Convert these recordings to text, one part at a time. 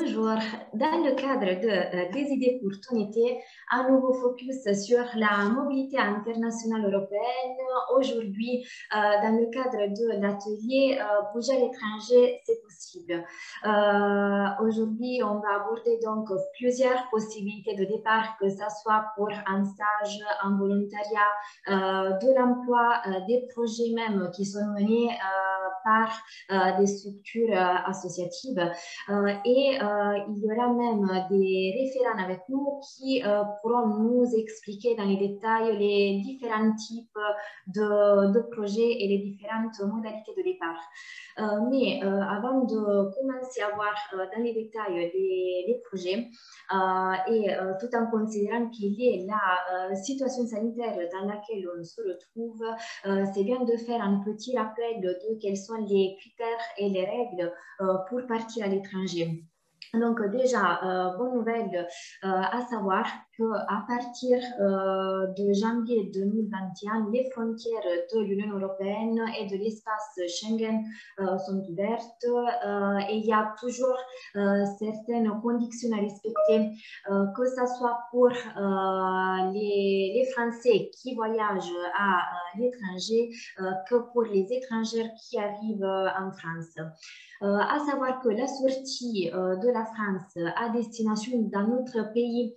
Bonjour. Dans le cadre des idées pour ton été, un nouveau focus sur la mobilité internationale européenne. Aujourd'hui, dans le cadre de l'atelier Bouger à l'étranger, c'est possible. Aujourd'hui, on va aborder donc plusieurs possibilités de départ, que ce soit pour un stage, un volontariat, de l'emploi, des projets même qui sont menés par des structures associatives. Il y aura même des référents avec nous qui pourront nous expliquer dans les détails les différents types de projets et les différentes modalités de départ. Mais avant de commencer à voir dans les détails les projets, tout en considérant qu'il y ait la situation sanitaire dans laquelle on se retrouve, c'est bien de faire un petit rappel de quels sont les critères et les règles pour partir à l'étranger. Donc déjà, bonne nouvelle à savoir qu'à partir de janvier 2021, les frontières de l'Union européenne et de l'espace Schengen sont ouvertes et il y a toujours certaines conditions à respecter, que ce soit pour les Français qui voyagent à l'étranger que pour les étrangers qui arrivent en France. À savoir que la sortie de la France à destination d'un autre pays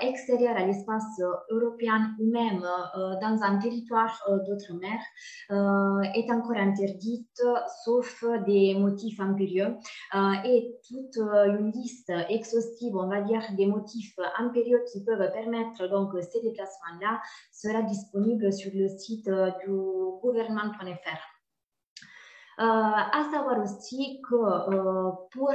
extérieur à l'espace européen ou même dans un territoire d'outre-mer est encore interdite, sauf des motifs impérieux. Et toute une liste exhaustive, on va dire, des motifs impérieux qui peuvent permettre donc ces déplacements-là sera disponible sur le site du gouvernement.fr. À savoir aussi que pour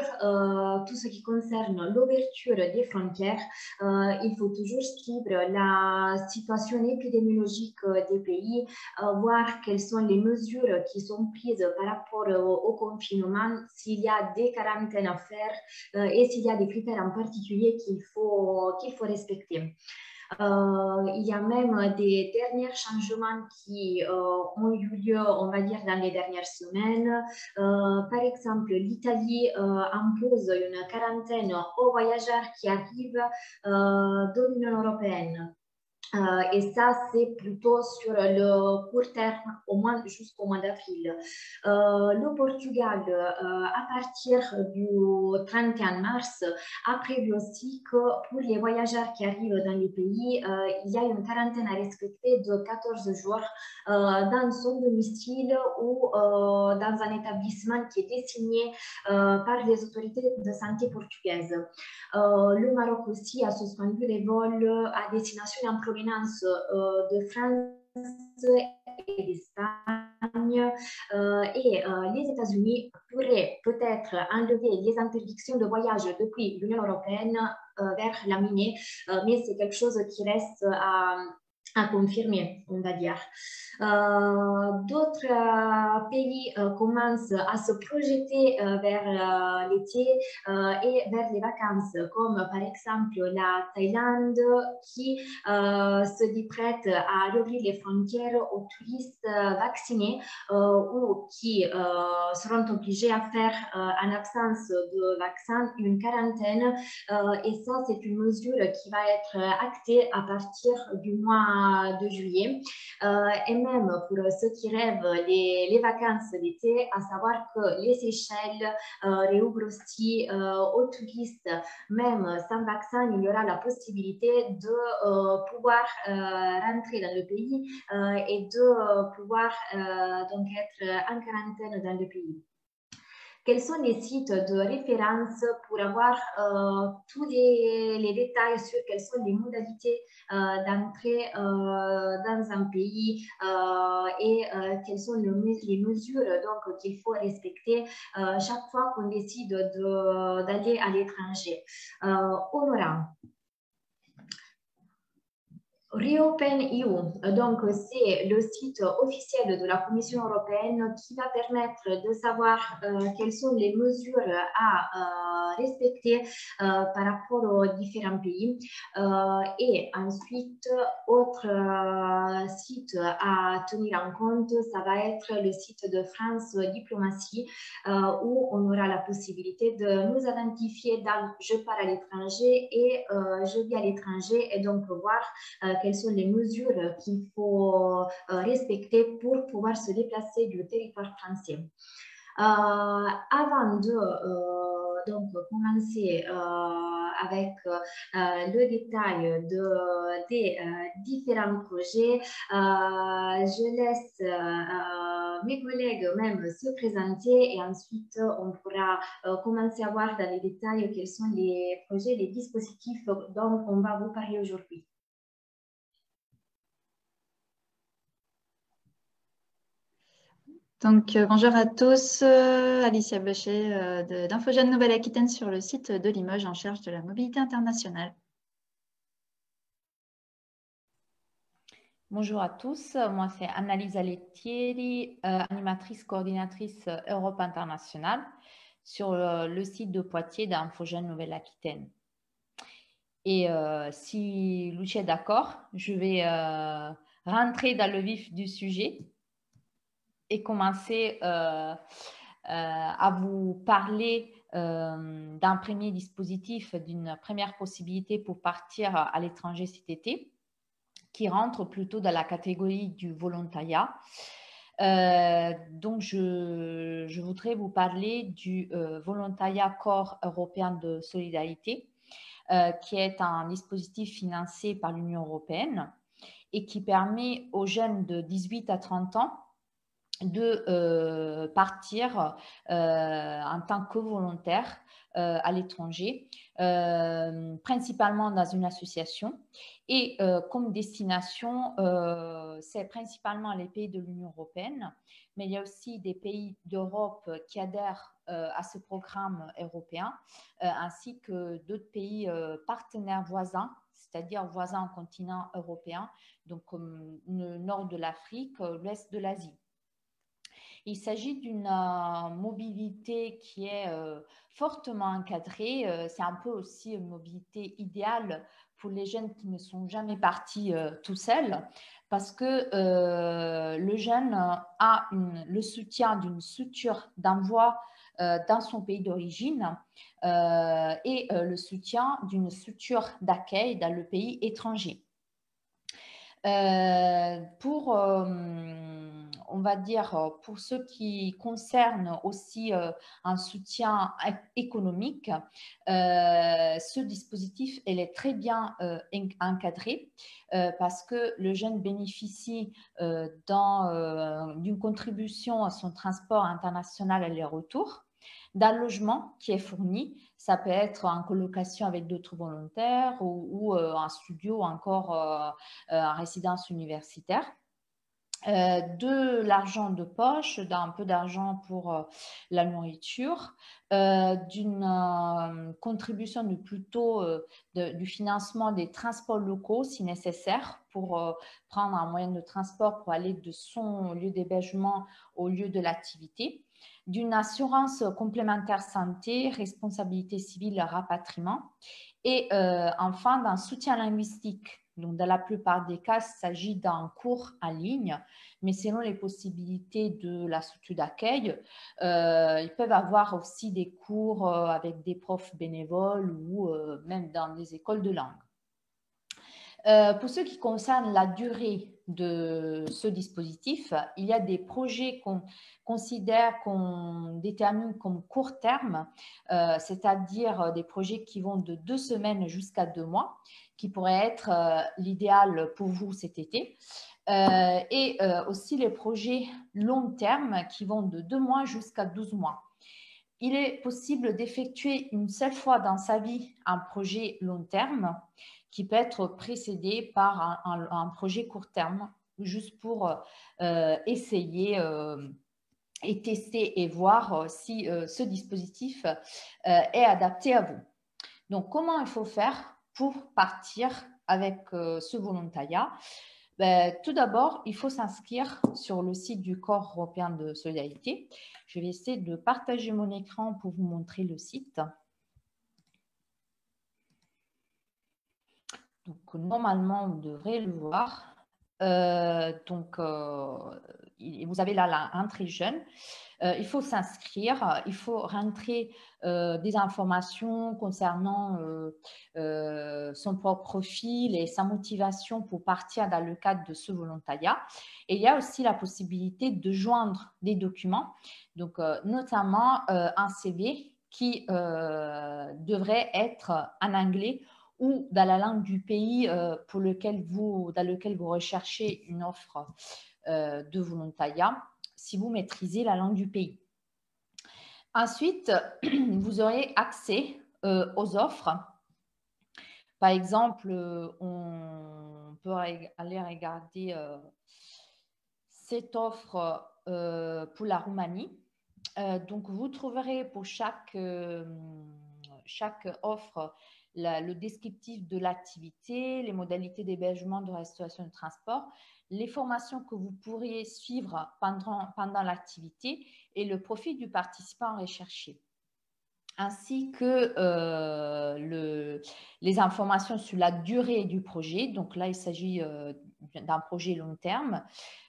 tout ce qui concerne l'ouverture des frontières, il faut toujours suivre la situation épidémiologique des pays, voir quelles sont les mesures qui sont prises par rapport au confinement, s'il y a des quarantaines à faire et s'il y a des critères en particulier qu'il faut respecter. Il y a même des derniers changements qui ont eu lieu, on va dire, dans les dernières semaines. Par exemple, l'Italie impose une quarantaine aux voyageurs qui arrivent de l'Union européenne. Et ça, c'est plutôt sur le court terme, au moins jusqu'au mois d'avril. Le Portugal, à partir du 31 mars, a prévu aussi que pour les voyageurs qui arrivent dans les pays, il y a une quarantaine à respecter de 14 jours dans son domicile ou dans un établissement qui est désigné par les autorités de santé portugaises. Le Maroc aussi a suspendu les vols à destination en provenance de France et d'Espagne. Les États-Unis pourraient peut-être enlever les interdictions de voyage depuis l'Union européenne vers la mi-mai, mais c'est quelque chose qui reste à confirmer, on va dire. D'autres pays commencent à se projeter vers l'été et vers les vacances, comme par exemple la Thaïlande qui se dit prête à rouvrir les frontières aux touristes vaccinés ou qui seront obligés à faire en absence de vaccin une quarantaine. Et ça, c'est une mesure qui va être actée à partir du mois de juillet. Et même pour ceux qui rêvent les vacances d'été, à savoir que les Seychelles réouvrent aussi aux touristes, même sans vaccin, il y aura la possibilité de pouvoir rentrer dans le pays et de pouvoir donc être en quarantaine dans le pays. Quels sont les sites de référence pour avoir tous les détails sur quelles sont les modalités d'entrée dans un pays et quelles sont les mesures qu'il faut respecter chaque fois qu'on décide d'aller à l'étranger. Honora. Reopen EU, donc c'est le site officiel de la Commission européenne qui va permettre de savoir quelles sont les mesures à respecter par rapport aux différents pays. Et ensuite, autre site à tenir en compte, ça va être le site de France Diplomatie, où on aura la possibilité de nous identifier dans je pars à l'étranger et je vis à l'étranger et donc voir quelles sont les mesures qu'il faut respecter pour pouvoir se déplacer du territoire français. Avant de donc commencer avec le détail des différents projets, je laisse mes collègues même se présenter et ensuite on pourra commencer à voir dans les détails quels sont les projets, les dispositifs dont on va vous parler aujourd'hui. Donc, bonjour à tous, Alicia Bechet d'Infogène Nouvelle-Aquitaine sur le site de Limoges en charge de la mobilité internationale. Bonjour à tous, moi c'est Annalisa Lettieri, animatrice coordinatrice Europe Internationale sur le site de Poitiers d'Infogène Nouvelle-Aquitaine. Et si Lucie est d'accord, je vais rentrer dans le vif du sujet et commencer à vous parler d'un premier dispositif, d'une première possibilité pour partir à l'étranger cet été, qui rentre plutôt dans la catégorie du volontariat. Donc, je voudrais vous parler du volontariat Corps européen de solidarité, qui est un dispositif financé par l'Union européenne et qui permet aux jeunes de 18 à 30 ans de partir en tant que volontaire à l'étranger, principalement dans une association. Et comme destination, c'est principalement les pays de l'Union européenne, mais il y a aussi des pays d'Europe qui adhèrent à ce programme européen, ainsi que d'autres pays partenaires voisins, c'est-à-dire voisins au continent européen, donc comme le nord de l'Afrique, l'ouest de l'Asie. Il s'agit d'une mobilité qui est fortement encadrée. C'est un peu aussi une mobilité idéale pour les jeunes qui ne sont jamais partis tout seuls, parce que le jeune a le soutien d'une structure d'envoi dans son pays d'origine et le soutien d'une structure d'accueil dans le pays étranger. On va dire, pour ce qui concerne aussi un soutien économique, ce dispositif il est très bien encadré parce que le jeune bénéficie d'une contribution à son transport international aller-retour, d'un logement qui est fourni. Ça peut être en colocation avec d'autres volontaires ou un studio, encore en résidence universitaire. De l'argent de poche, d'un peu d'argent pour la nourriture, d'une contribution du financement des transports locaux si nécessaire pour prendre un moyen de transport pour aller de son lieu d'hébergement au lieu de l'activité, d'une assurance complémentaire santé, responsabilité civile, rapatriement et enfin d'un soutien linguistique. Donc, dans la plupart des cas, il s'agit d'un cours en ligne, mais selon les possibilités de la structure d'accueil, ils peuvent avoir aussi des cours avec des profs bénévoles ou même dans des écoles de langue. Pour ce qui concerne la durée de ce dispositif, il y a des projets qu'on considère, qu'on détermine comme court terme, c'est-à-dire des projets qui vont de 2 semaines jusqu'à 2 mois, qui pourraient être l'idéal pour vous cet été. Et aussi les projets long terme qui vont de 2 mois jusqu'à 12 mois. Il est possible d'effectuer une seule fois dans sa vie un projet long terme qui peut être précédé par un projet court terme, juste pour essayer et tester et voir si ce dispositif est adapté à vous. Donc, comment il faut faire pour partir avec ce volontariat, ben, tout d'abord, il faut s'inscrire sur le site du Corps européen de solidarité. Je vais essayer de partager mon écran pour vous montrer le site. Donc, normalement, vous devrez le voir. Vous avez là la entrée jeune. Il faut s'inscrire, il faut rentrer des informations concernant son propre profil et sa motivation pour partir dans le cadre de ce volontariat. Et il y a aussi la possibilité de joindre des documents, donc notamment un CV qui devrait être en anglais ou dans la langue du pays dans lequel vous recherchez une offre de volontariat, si vous maîtrisez la langue du pays. Ensuite, vous aurez accès aux offres. Par exemple, on peut aller regarder cette offre pour la Roumanie. Donc, vous trouverez pour chaque offre le descriptif de l'activité, les modalités d'hébergement, de restauration et de transport, les formations que vous pourriez suivre pendant l'activité et le profil du participant recherché, ainsi que les informations sur la durée du projet. Donc là, il s'agit d'un projet long terme,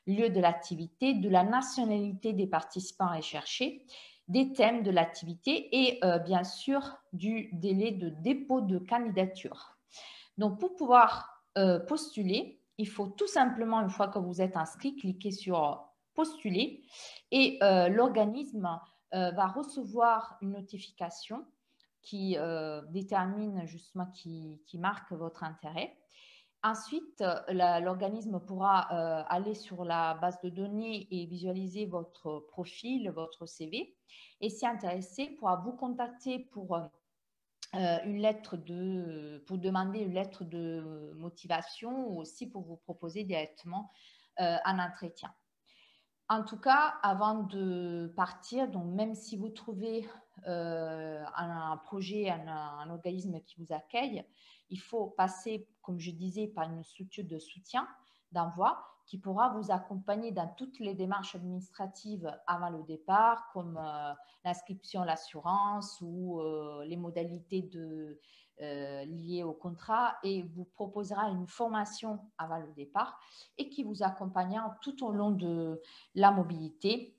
lieu de l'activité, de la nationalité des participants recherchés, des thèmes de l'activité et bien sûr du délai de dépôt de candidature. Donc, pour pouvoir postuler, il faut tout simplement, une fois que vous êtes inscrit, cliquer sur « Postuler » et l'organisme va recevoir une notification qui détermine justement, qui marque votre intérêt. Ensuite, l'organisme pourra aller sur la base de données et visualiser votre profil, votre CV. Et si intéressé, pourra vous contacter pour demander une lettre de motivation ou aussi pour vous proposer directement un entretien. En tout cas, avant de partir, donc même si vous trouvez un projet, un organisme qui vous accueille, il faut passer, comme je disais, par une structure de soutien d'envoi qui pourra vous accompagner dans toutes les démarches administratives avant le départ, comme l'inscription à l'assurance ou les modalités liées au contrat, et vous proposera une formation avant le départ et qui vous accompagnera tout au long de la mobilité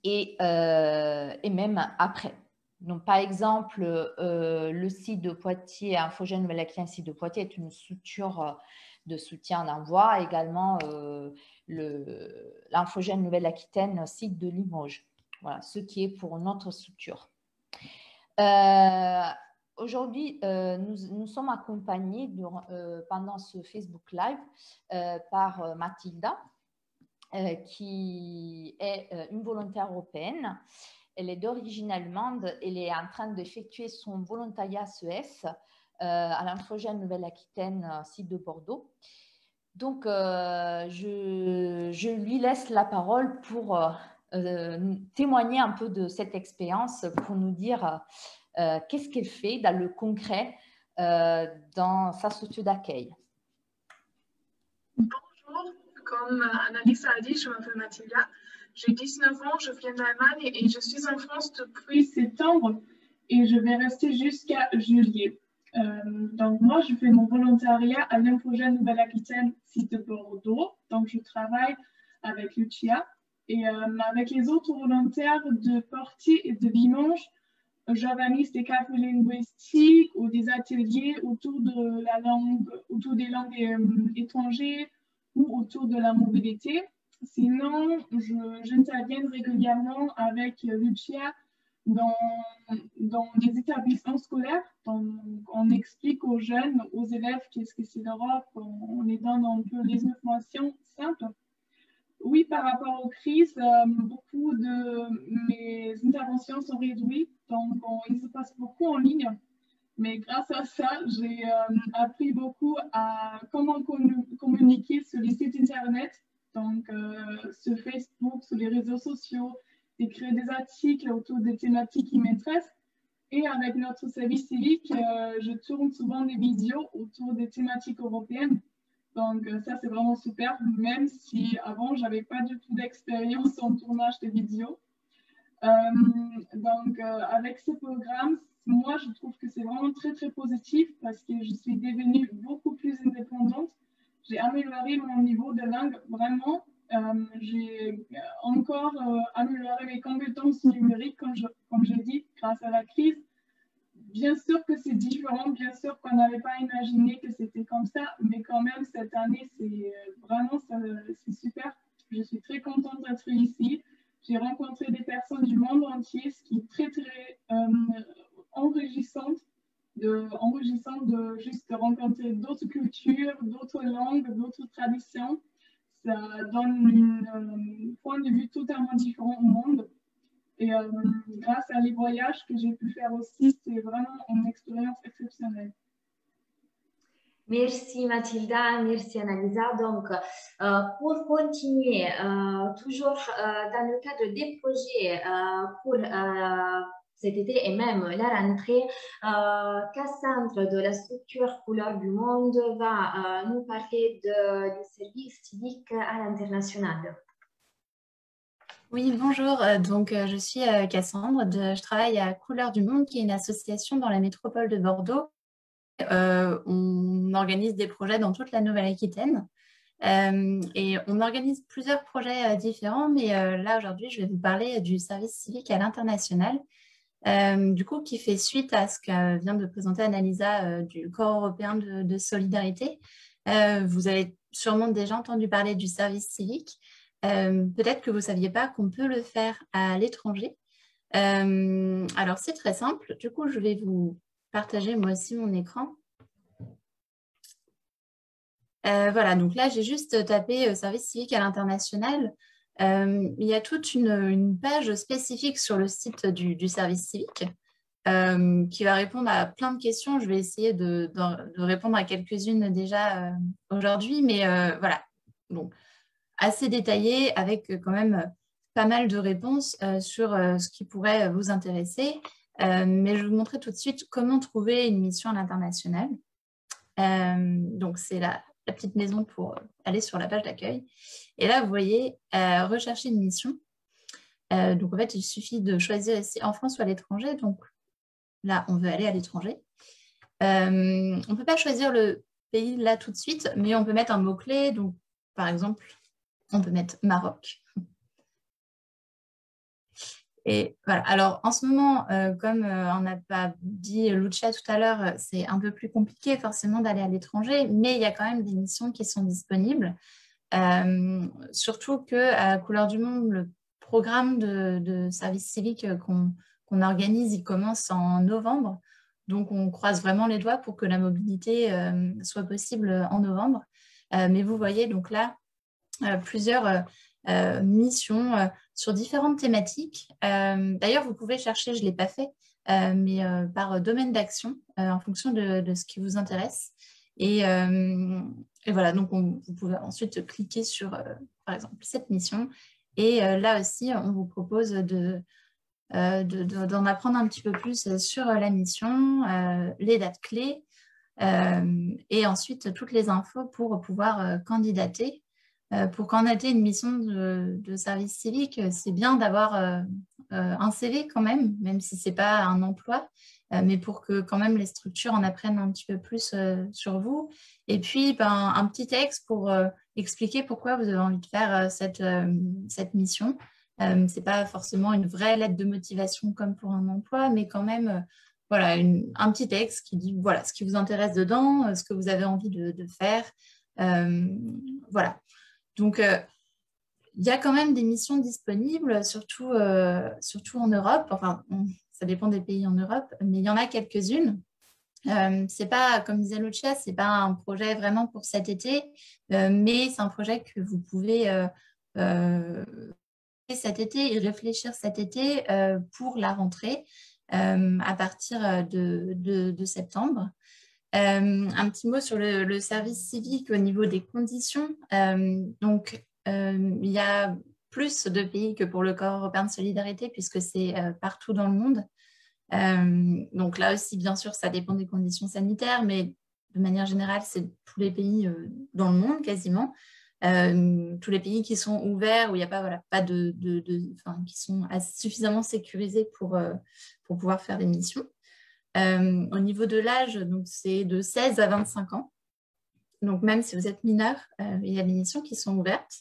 et même après. Donc, par exemple, le site de Poitiers, Infogène Nouvelle-Aquitaine, site de Poitiers est une structure de soutien d'envoi. Également, l'Infogène Nouvelle-Aquitaine, site de Limoges. Voilà, ce qui est pour notre structure. Aujourd'hui, nous sommes accompagnés pendant ce Facebook Live par Mathilda, qui est une volontaire européenne. Elle est d'origine allemande. Elle est en train d'effectuer son volontariat CES à l'Infogène Nouvelle-Aquitaine, site de Bordeaux. Donc, je lui laisse la parole pour témoigner un peu de cette expérience, pour nous dire qu'est-ce qu'elle fait dans le concret dans sa structure d'accueil. Bonjour, comme Annalise a dit, je m'appelle Mathilda. J'ai 19 ans, je viens d'Allemagne et je suis en France depuis septembre et je vais rester jusqu'à juillet. Donc moi, je fais mon volontariat à l'Infogène Nouvelle-Aquitaine, site de Bordeaux. Donc je travaille avec Lucia et avec les autres volontaires de Poitiers et de Limoges, j'organise des cafés linguistiques ou des ateliers autour de la langue, autour des langues étrangères ou autour de la mobilité. Sinon, j'interviens régulièrement avec Lucia dans des établissements scolaires. Donc, on explique aux jeunes, aux élèves qu'est-ce que c'est l'Europe, on les donne un peu les informations simples. Oui, par rapport aux crises, beaucoup de mes interventions sont réduites, donc il se passe beaucoup en ligne. Mais grâce à ça, j'ai appris beaucoup à comment communiquer sur les sites internet, donc sur Facebook, sur les réseaux sociaux, d'écrire des articles autour des thématiques qui m'intéressent. Et avec notre service civique, je tourne souvent des vidéos autour des thématiques européennes. Donc ça, c'est vraiment super, même si avant, je n'avais pas du tout d'expérience en tournage de vidéos. Avec ce programme, moi, je trouve que c'est vraiment très, très positif parce que je suis devenue beaucoup plus indépendante. J'ai amélioré mon niveau de langue vraiment. J'ai encore amélioré mes compétences numériques, comme je dis, grâce à la crise. Bien sûr que c'est différent, bien sûr qu'on n'avait pas imaginé que c'était comme ça, mais quand même, cette année, c'est vraiment, c'est super. Je suis très contente d'être ici. J'ai rencontré des personnes du monde entier, ce qui est très, très enrichissant de juste rencontrer d'autres cultures, d'autres langues, d'autres traditions. Ça donne un point de vue totalement différent au monde. Et grâce à les voyages que j'ai pu faire aussi, c'est vraiment une expérience exceptionnelle. Merci Mathilda, merci Annalisa. Donc, pour continuer, toujours dans le cadre des projets pour cet été et même la rentrée, Cassandre de la structure Couleurs du Monde va nous parler du service civique à l'international. Oui, bonjour. Je suis Cassandre. Je travaille à Couleurs du Monde, qui est une association dans la métropole de Bordeaux. On organise des projets dans toute la Nouvelle-Aquitaine. Et on organise plusieurs projets différents, mais là, aujourd'hui, je vais vous parler du service civique à l'international, du coup, qui fait suite à ce que vient de présenter Annalisa du Corps européen de solidarité. Vous avez sûrement déjà entendu parler du service civique. Peut-être que vous ne saviez pas qu'on peut le faire à l'étranger. Alors, c'est très simple. Du coup, je vais vous partager moi aussi mon écran. Voilà, donc là, j'ai juste tapé service civique à l'international. Il y a toute une page spécifique sur le site du service civique qui va répondre à plein de questions. Je vais essayer de répondre à quelques-unes déjà aujourd'hui, mais voilà. Donc, assez détaillé avec quand même pas mal de réponses sur ce qui pourrait vous intéresser. Mais je vais vous montrer tout de suite comment trouver une mission à l'international. Donc, c'est la petite maison pour aller sur la page d'accueil. Et là, vous voyez, rechercher une mission. Donc, en fait, il suffit de choisir ici en France ou à l'étranger. Donc, là, on veut aller à l'étranger. On ne peut pas choisir le pays là tout de suite, mais on peut mettre un mot-clé. Donc, par exemple, on peut mettre Maroc. Et voilà. Alors, en ce moment, comme on n'a pas dit Lucia tout à l'heure, c'est un peu plus compliqué forcément d'aller à l'étranger, mais il y a quand même des missions qui sont disponibles. Surtout qu'à Couleurs du Monde, le programme de service civique qu'on organise, il commence en novembre. Donc, on croise vraiment les doigts pour que la mobilité soit possible en novembre. Mais vous voyez donc là plusieurs missions sur différentes thématiques. D'ailleurs, vous pouvez chercher, je ne l'ai pas fait, mais par domaine d'action en fonction de ce qui vous intéresse. Et voilà, donc vous pouvez ensuite cliquer sur, par exemple, cette mission. Et là aussi, on vous propose d'en apprendre un petit peu plus sur la mission, les dates clés, et ensuite toutes les infos pour pouvoir candidater. Pour candidater une mission de service civique, c'est bien d'avoir un CV quand même si ce n'est pas un emploi, mais pour que quand même les structures en apprennent un petit peu plus sur vous. Et puis, un petit texte pour expliquer pourquoi vous avez envie de faire cette mission. Ce n'est pas forcément une vraie lettre de motivation comme pour un emploi, mais quand même, voilà, un petit texte qui dit voilà, ce qui vous intéresse dedans, ce que vous avez envie de faire. Voilà. Donc, il y a quand même des missions disponibles, surtout en Europe. Enfin, ça dépend des pays en Europe, mais il y en a quelques-unes. C'est pas, comme disait Lucia, c'est pas un projet vraiment pour cet été, mais c'est un projet que vous pouvez cet été et réfléchir cet été pour la rentrée à partir de septembre. Un petit mot sur le service civique au niveau des conditions. Donc, il y a plus de pays que pour le Corps européen de solidarité puisque c'est partout dans le monde. Donc là aussi, bien sûr, ça dépend des conditions sanitaires, mais de manière générale, c'est tous les pays dans le monde quasiment. Tous les pays qui sont ouverts, où il n'y a pas, voilà, pas qui sont suffisamment sécurisés pour pouvoir faire des missions. Au niveau de l'âge, donc c'est de 16 à 25 ans. Donc même si vous êtes mineur, il y a des missions qui sont ouvertes.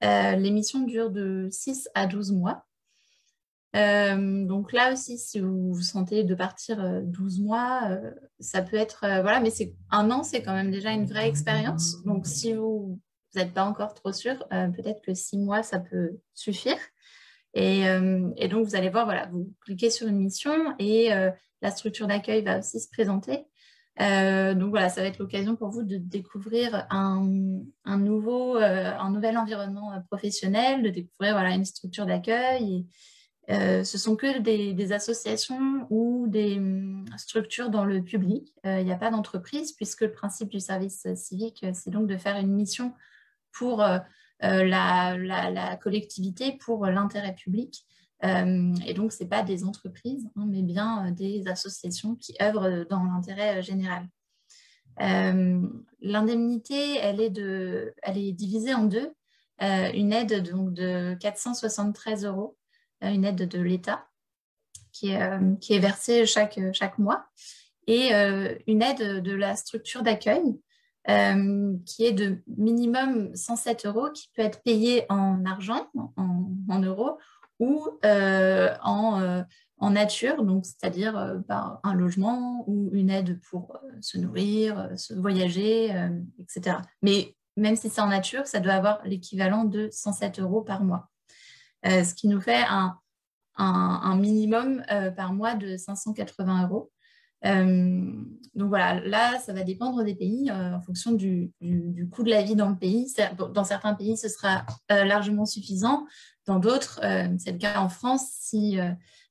Les missions durent de 6 à 12 mois. Donc là aussi, si vous vous sentez de partir 12 mois, ça peut être, voilà, mais un an, c'est quand même déjà une vraie expérience. Donc si vous n'êtes pas encore trop sûr, peut-être que 6 mois, ça peut suffire. Et donc, vous allez voir, voilà, vous cliquez sur une mission et la structure d'accueil va aussi se présenter. Donc voilà, ça va être l'occasion pour vous de découvrir un nouvel environnement professionnel, de découvrir, voilà, une structure d'accueil. Ce sont que des associations ou des structures dans le public. Il n'y a pas d'entreprise, puisque le principe du service civique, c'est donc de faire une mission pour la collectivité, pour l'intérêt public. Et donc, ce n'est pas des entreprises, hein, mais bien des associations qui œuvrent dans l'intérêt général. L'indemnité, elle est divisée en deux. Une aide donc, de 473 €, une aide de l'État qui est versée chaque mois, et une aide de la structure d'accueil qui est de minimum 107 €, qui peut être payée en argent, en euros, ou en nature, donc c'est-à-dire par un logement ou une aide pour se nourrir, se voyager, etc. Mais même si c'est en nature, ça doit avoir l'équivalent de 107 € par mois. Ce qui nous fait un minimum par mois de 580 €. Donc voilà, là, ça va dépendre des pays en fonction du coût de la vie dans le pays. Dans certains pays, ce sera largement suffisant. Dans d'autres, c'est le cas en France, si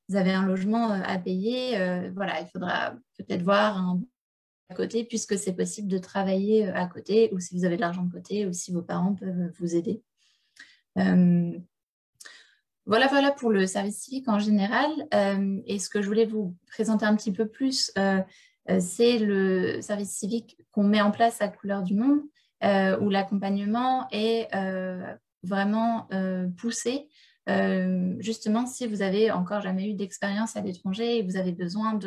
vous avez un logement à payer, voilà, il faudra peut-être voir à côté, puisque c'est possible de travailler à côté, ou si vous avez de l'argent de côté, ou si vos parents peuvent vous aider. Voilà pour le service civique en général. Et ce que je voulais vous présenter un petit peu plus, c'est le service civique qu'on met en place à Couleurs du Monde, où l'accompagnement est vraiment poussé. Justement, si vous avez encore jamais eu d'expérience à l'étranger et vous avez besoin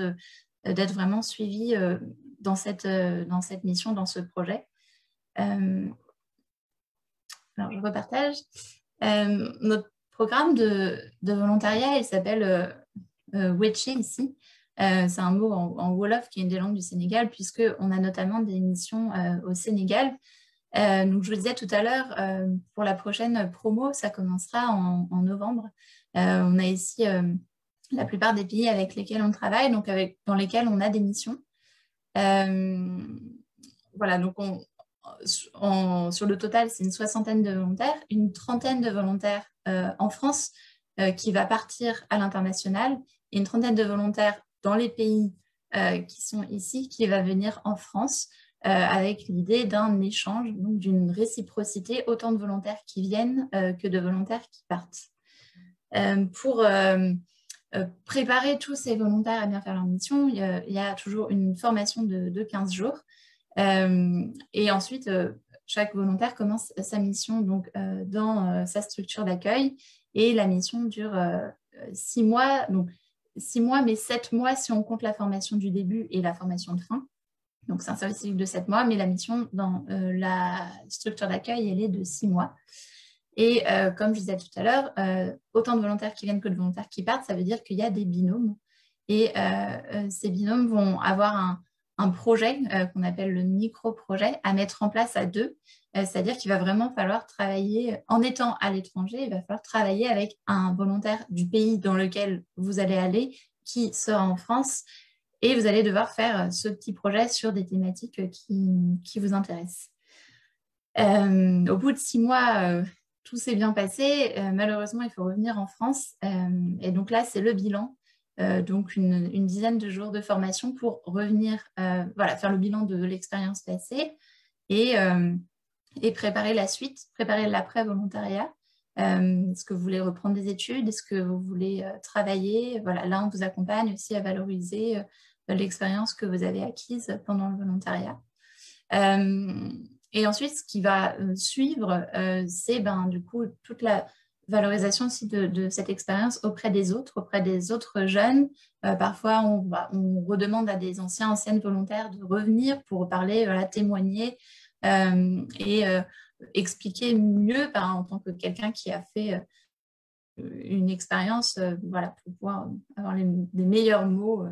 d'être vraiment suivi dans cette mission, dans ce projet. Alors, je repartage. Notre programme de volontariat, il s'appelle Weche ici. C'est un mot en Wolof qui est une des langues du Sénégal, puisqu'on a notamment des missions au Sénégal. Donc, je vous disais tout à l'heure, pour la prochaine promo, ça commencera en novembre. On a ici la plupart des pays avec lesquels on travaille, donc dans lesquels on a des missions. Voilà, donc sur le total, c'est une 60aine de volontaires, une 30aine de volontaires en France qui va partir à l'international, et une 30aine de volontaires dans les pays qui sont ici, qui va venir en France, avec l'idée d'un échange, donc d'une réciprocité, autant de volontaires qui viennent que de volontaires qui partent. Pour préparer tous ces volontaires à bien faire leur mission, il y a toujours une formation de 15 jours. Et ensuite, chaque volontaire commence sa mission donc, dans sa structure d'accueil, et la mission dure 6 mois, donc 6 mois, mais 7 mois si on compte la formation du début et la formation de fin. Donc, c'est un service civique de 7 mois, mais la mission dans la structure d'accueil, elle est de 6 mois. Et comme je disais tout à l'heure, autant de volontaires qui viennent que de volontaires qui partent, ça veut dire qu'il y a des binômes. Et ces binômes vont avoir un projet qu'on appelle le micro-projet à mettre en place à deux. C'est-à-dire qu'il va vraiment falloir travailler, en étant à l'étranger, il va falloir travailler avec un volontaire du pays dans lequel vous allez aller, qui sera en France. Et vous allez devoir faire ce petit projet sur des thématiques qui vous intéressent. Au bout de 6 mois, tout s'est bien passé. Malheureusement, il faut revenir en France. Et donc là, c'est le bilan. Donc une dizaine de jours de formation pour revenir, voilà, faire le bilan de l'expérience passée et préparer la suite, préparer l'après-volontariat. Est-ce que vous voulez reprendre des études? Est-ce que vous voulez travailler? Voilà, là, on vous accompagne aussi à valoriser l'expérience que vous avez acquise pendant le volontariat. Et ensuite, ce qui va suivre, c'est du coup toute la valorisation aussi de cette expérience auprès des autres jeunes. Parfois, on redemande à des anciennes volontaires de revenir pour parler, voilà, témoigner et expliquer mieux en tant que quelqu'un qui a fait une expérience, voilà, pour pouvoir avoir des meilleurs mots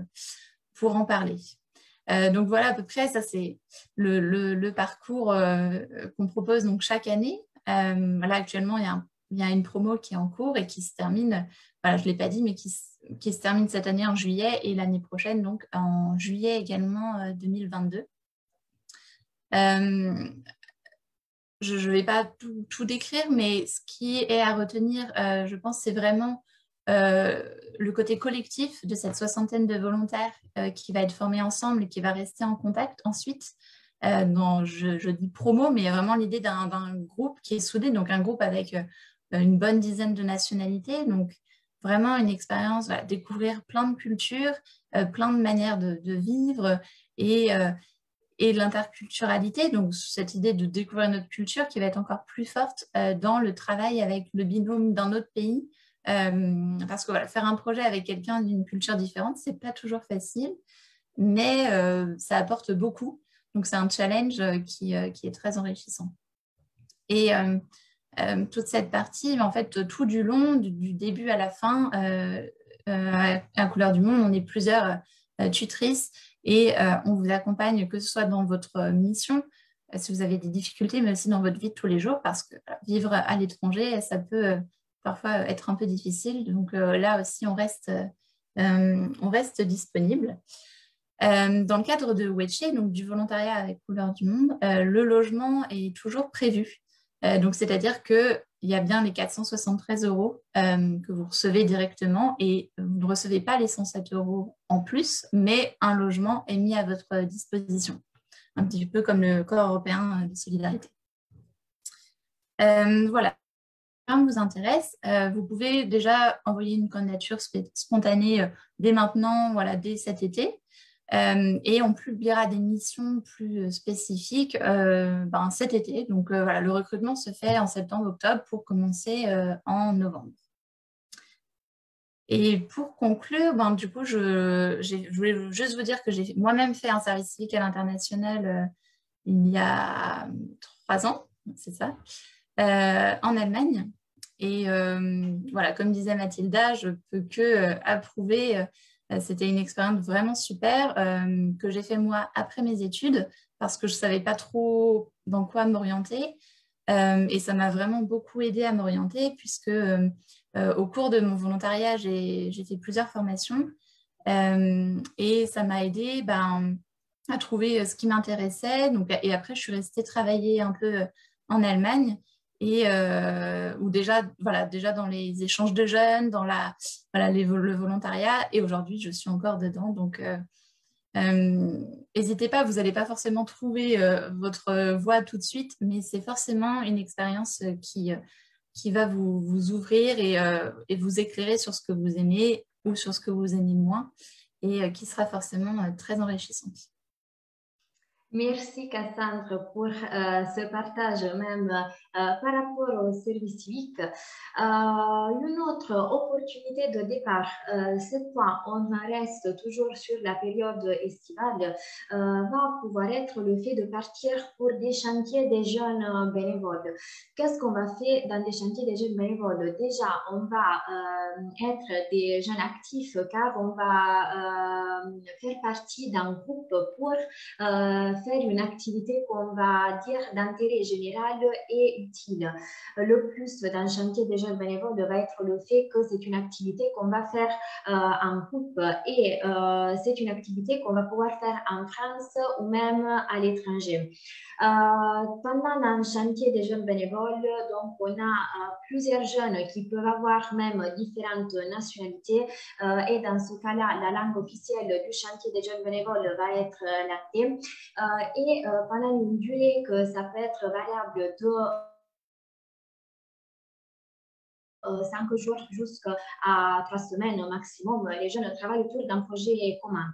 pour en parler. Donc voilà, à peu près, ça c'est le parcours qu'on propose donc chaque année. Là, actuellement, il y a une promo qui est en cours et qui se termine, voilà, je ne l'ai pas dit, mais qui se termine cette année en juillet et l'année prochaine, donc en juillet également 2022. Je ne vais pas tout décrire, mais ce qui est à retenir, je pense, c'est vraiment le côté collectif de cette soixantaine de volontaires qui va être formés ensemble et qui va rester en contact ensuite. Je dis promo, mais il y a vraiment l'idée d'un groupe qui est soudé, donc un groupe avec une bonne dizaine de nationalités. Donc, vraiment une expérience, voilà, découvrir plein de cultures, plein de manières de vivre et de l'interculturalité, donc cette idée de découvrir notre culture qui va être encore plus forte dans le travail avec le binôme d'un autre pays. Parce que voilà, faire un projet avec quelqu'un d'une culture différente, c'est pas toujours facile, mais ça apporte beaucoup. Donc c'est un challenge qui est très enrichissant. Et toute cette partie, en fait, tout du long, du début à la fin, à Couleur du Monde, on est plusieurs tutrices et on vous accompagne, que ce soit dans votre mission, si vous avez des difficultés, mais aussi dans votre vie de tous les jours, parce que vivre à l'étranger, ça peut parfois être un peu difficile. Donc là aussi, on reste disponible. Dans le cadre de Weche, donc du volontariat avec Couleur du Monde, le logement est toujours prévu. Donc, c'est-à-dire qu'il y a bien les 473 € que vous recevez directement et vous ne recevez pas les 107 € en plus, mais un logement est mis à votre disposition, un petit peu comme le Corps européen de solidarité. Voilà. Si ça vous intéresse, vous pouvez déjà envoyer une candidature spontanée dès maintenant, voilà, dès cet été. Et on publiera des missions plus spécifiques cet été. Donc voilà, le recrutement se fait en septembre-octobre pour commencer en novembre. Et pour conclure, du coup, je voulais juste vous dire que j'ai moi-même fait un service civique à l'international il y a 3 ans, c'est ça, en Allemagne. Et voilà, comme disait Mathilda, je peux que approuver. C'était une expérience vraiment super que j'ai fait moi après mes études parce que je ne savais pas trop dans quoi m'orienter. Et ça m'a vraiment beaucoup aidé à m'orienter puisque au cours de mon volontariat, j'ai fait plusieurs formations et ça m'a aidé à trouver ce qui m'intéressait. Et après, je suis restée travailler un peu en Allemagne. Et où déjà dans les échanges de jeunes, dans le volontariat, et aujourd'hui, je suis encore dedans. Donc, n'hésitez pas, vous n'allez pas forcément trouver votre voie tout de suite, mais c'est forcément une expérience qui va vous ouvrir et vous éclairer sur ce que vous aimez ou sur ce que vous aimez moins, et qui sera forcément très enrichissante. Merci Cassandre pour ce partage même par rapport au service civique. Une autre opportunité de départ, cette fois on reste toujours sur la période estivale, va pouvoir être le fait de partir pour des chantiers des jeunes bénévoles. Qu'est-ce qu'on va faire dans des chantiers des jeunes bénévoles? Déjà, on va être des jeunes actifs car on va faire partie d'un groupe pour faire une activité qu'on va dire d'intérêt général et utile. Le plus d'un chantier des jeunes bénévoles va être le fait que c'est une activité qu'on va faire en groupe et c'est une activité qu'on va pouvoir faire en France ou même à l'étranger. Pendant un chantier des jeunes bénévoles, donc on a plusieurs jeunes qui peuvent avoir même différentes nationalités et dans ce cas-là, la langue officielle du chantier des jeunes bénévoles va être l'anglais. Et pendant une durée que ça peut être variable de 5 jours jusqu'à 3 semaines au maximum. Les jeunes travaillent autour d'un projet commun.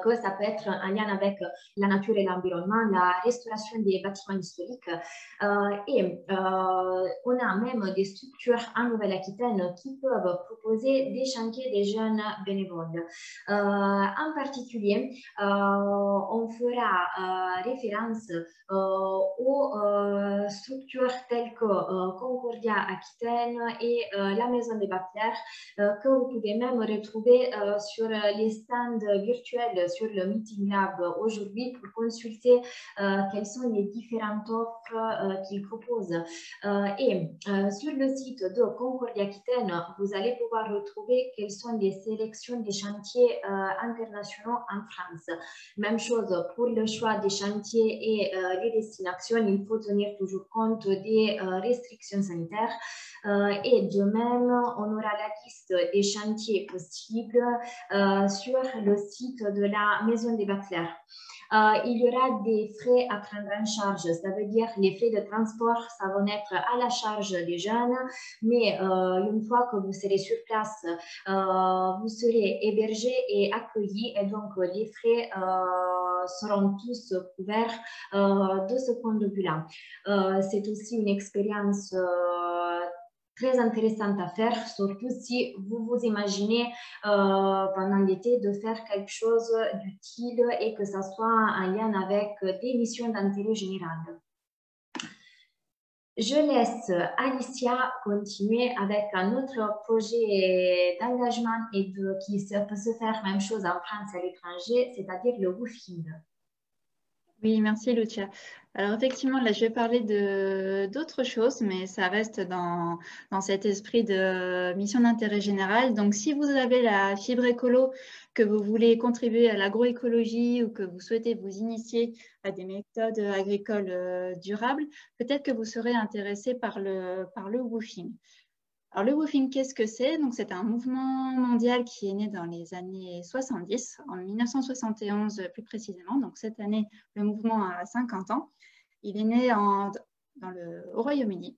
Que ça peut être un lien avec la nature et l'environnement, la restauration des bâtiments historiques. On a même des structures en Nouvelle-Aquitaine qui peuvent proposer des chantiers des jeunes bénévoles. En particulier, on fera référence aux structures telles que Concordia Aquitaine et la Maison des Bactères, que vous pouvez même retrouver sur les stands virtuels sur le Meeting Lab aujourd'hui pour consulter quelles sont les différentes offres qu'ils proposent. Sur le site de Concordia Aquitaine, vous allez pouvoir retrouver quelles sont les sélections des chantiers internationaux en France. Même chose pour le choix des chantiers et les destinations, il faut tenir toujours compte des restrictions sanitaires. Et de même, on aura la liste des chantiers possibles sur le site de la Maison des Bactères. Il y aura des frais à prendre en charge, ça veut dire les frais de transport, ça va être à la charge des jeunes, mais une fois que vous serez sur place, vous serez hébergés et accueillis et donc les frais seront tous couverts de ce point de vue-là. C'est aussi une expérience très intéressante à faire, surtout si vous vous imaginez pendant l'été de faire quelque chose d'utile et que ça soit en lien avec des missions d'intérêt général. Je laisse Alicia continuer avec un autre projet d'engagement et qui peut se faire même chose en France et à l'étranger, c'est-à-dire le woofing. Oui, merci Lucia. Alors effectivement, là, je vais parler d'autres choses, mais ça reste dans cet esprit de mission d'intérêt général. Donc, si vous avez la fibre écolo, que vous voulez contribuer à l'agroécologie ou que vous souhaitez vous initier à des méthodes agricoles durables, peut-être que vous serez intéressé par le woofing. Alors, le woofing, qu'est-ce que c'est? Donc, c'est un mouvement mondial qui est né dans les années 70, en 1971 plus précisément. Donc, cette année, le mouvement a 50 ans. Il est né au Royaume-Uni.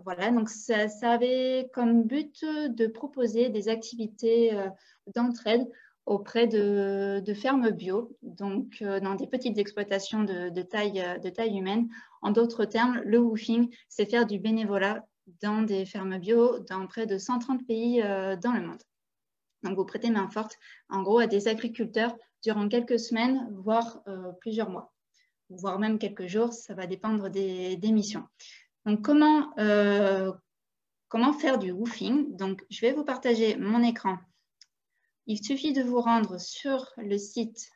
Voilà, donc ça avait comme but de proposer des activités d'entraide auprès de fermes bio, donc dans des petites exploitations de taille humaine. En d'autres termes, le woofing, c'est faire du bénévolat dans des fermes bio dans près de 130 pays dans le monde. Donc, vous prêtez main forte, en gros, à des agriculteurs durant quelques semaines, voire plusieurs mois, voire même quelques jours, ça va dépendre des missions. Donc, comment faire du woofing? Donc, je vais vous partager mon écran. Il suffit de vous rendre sur le site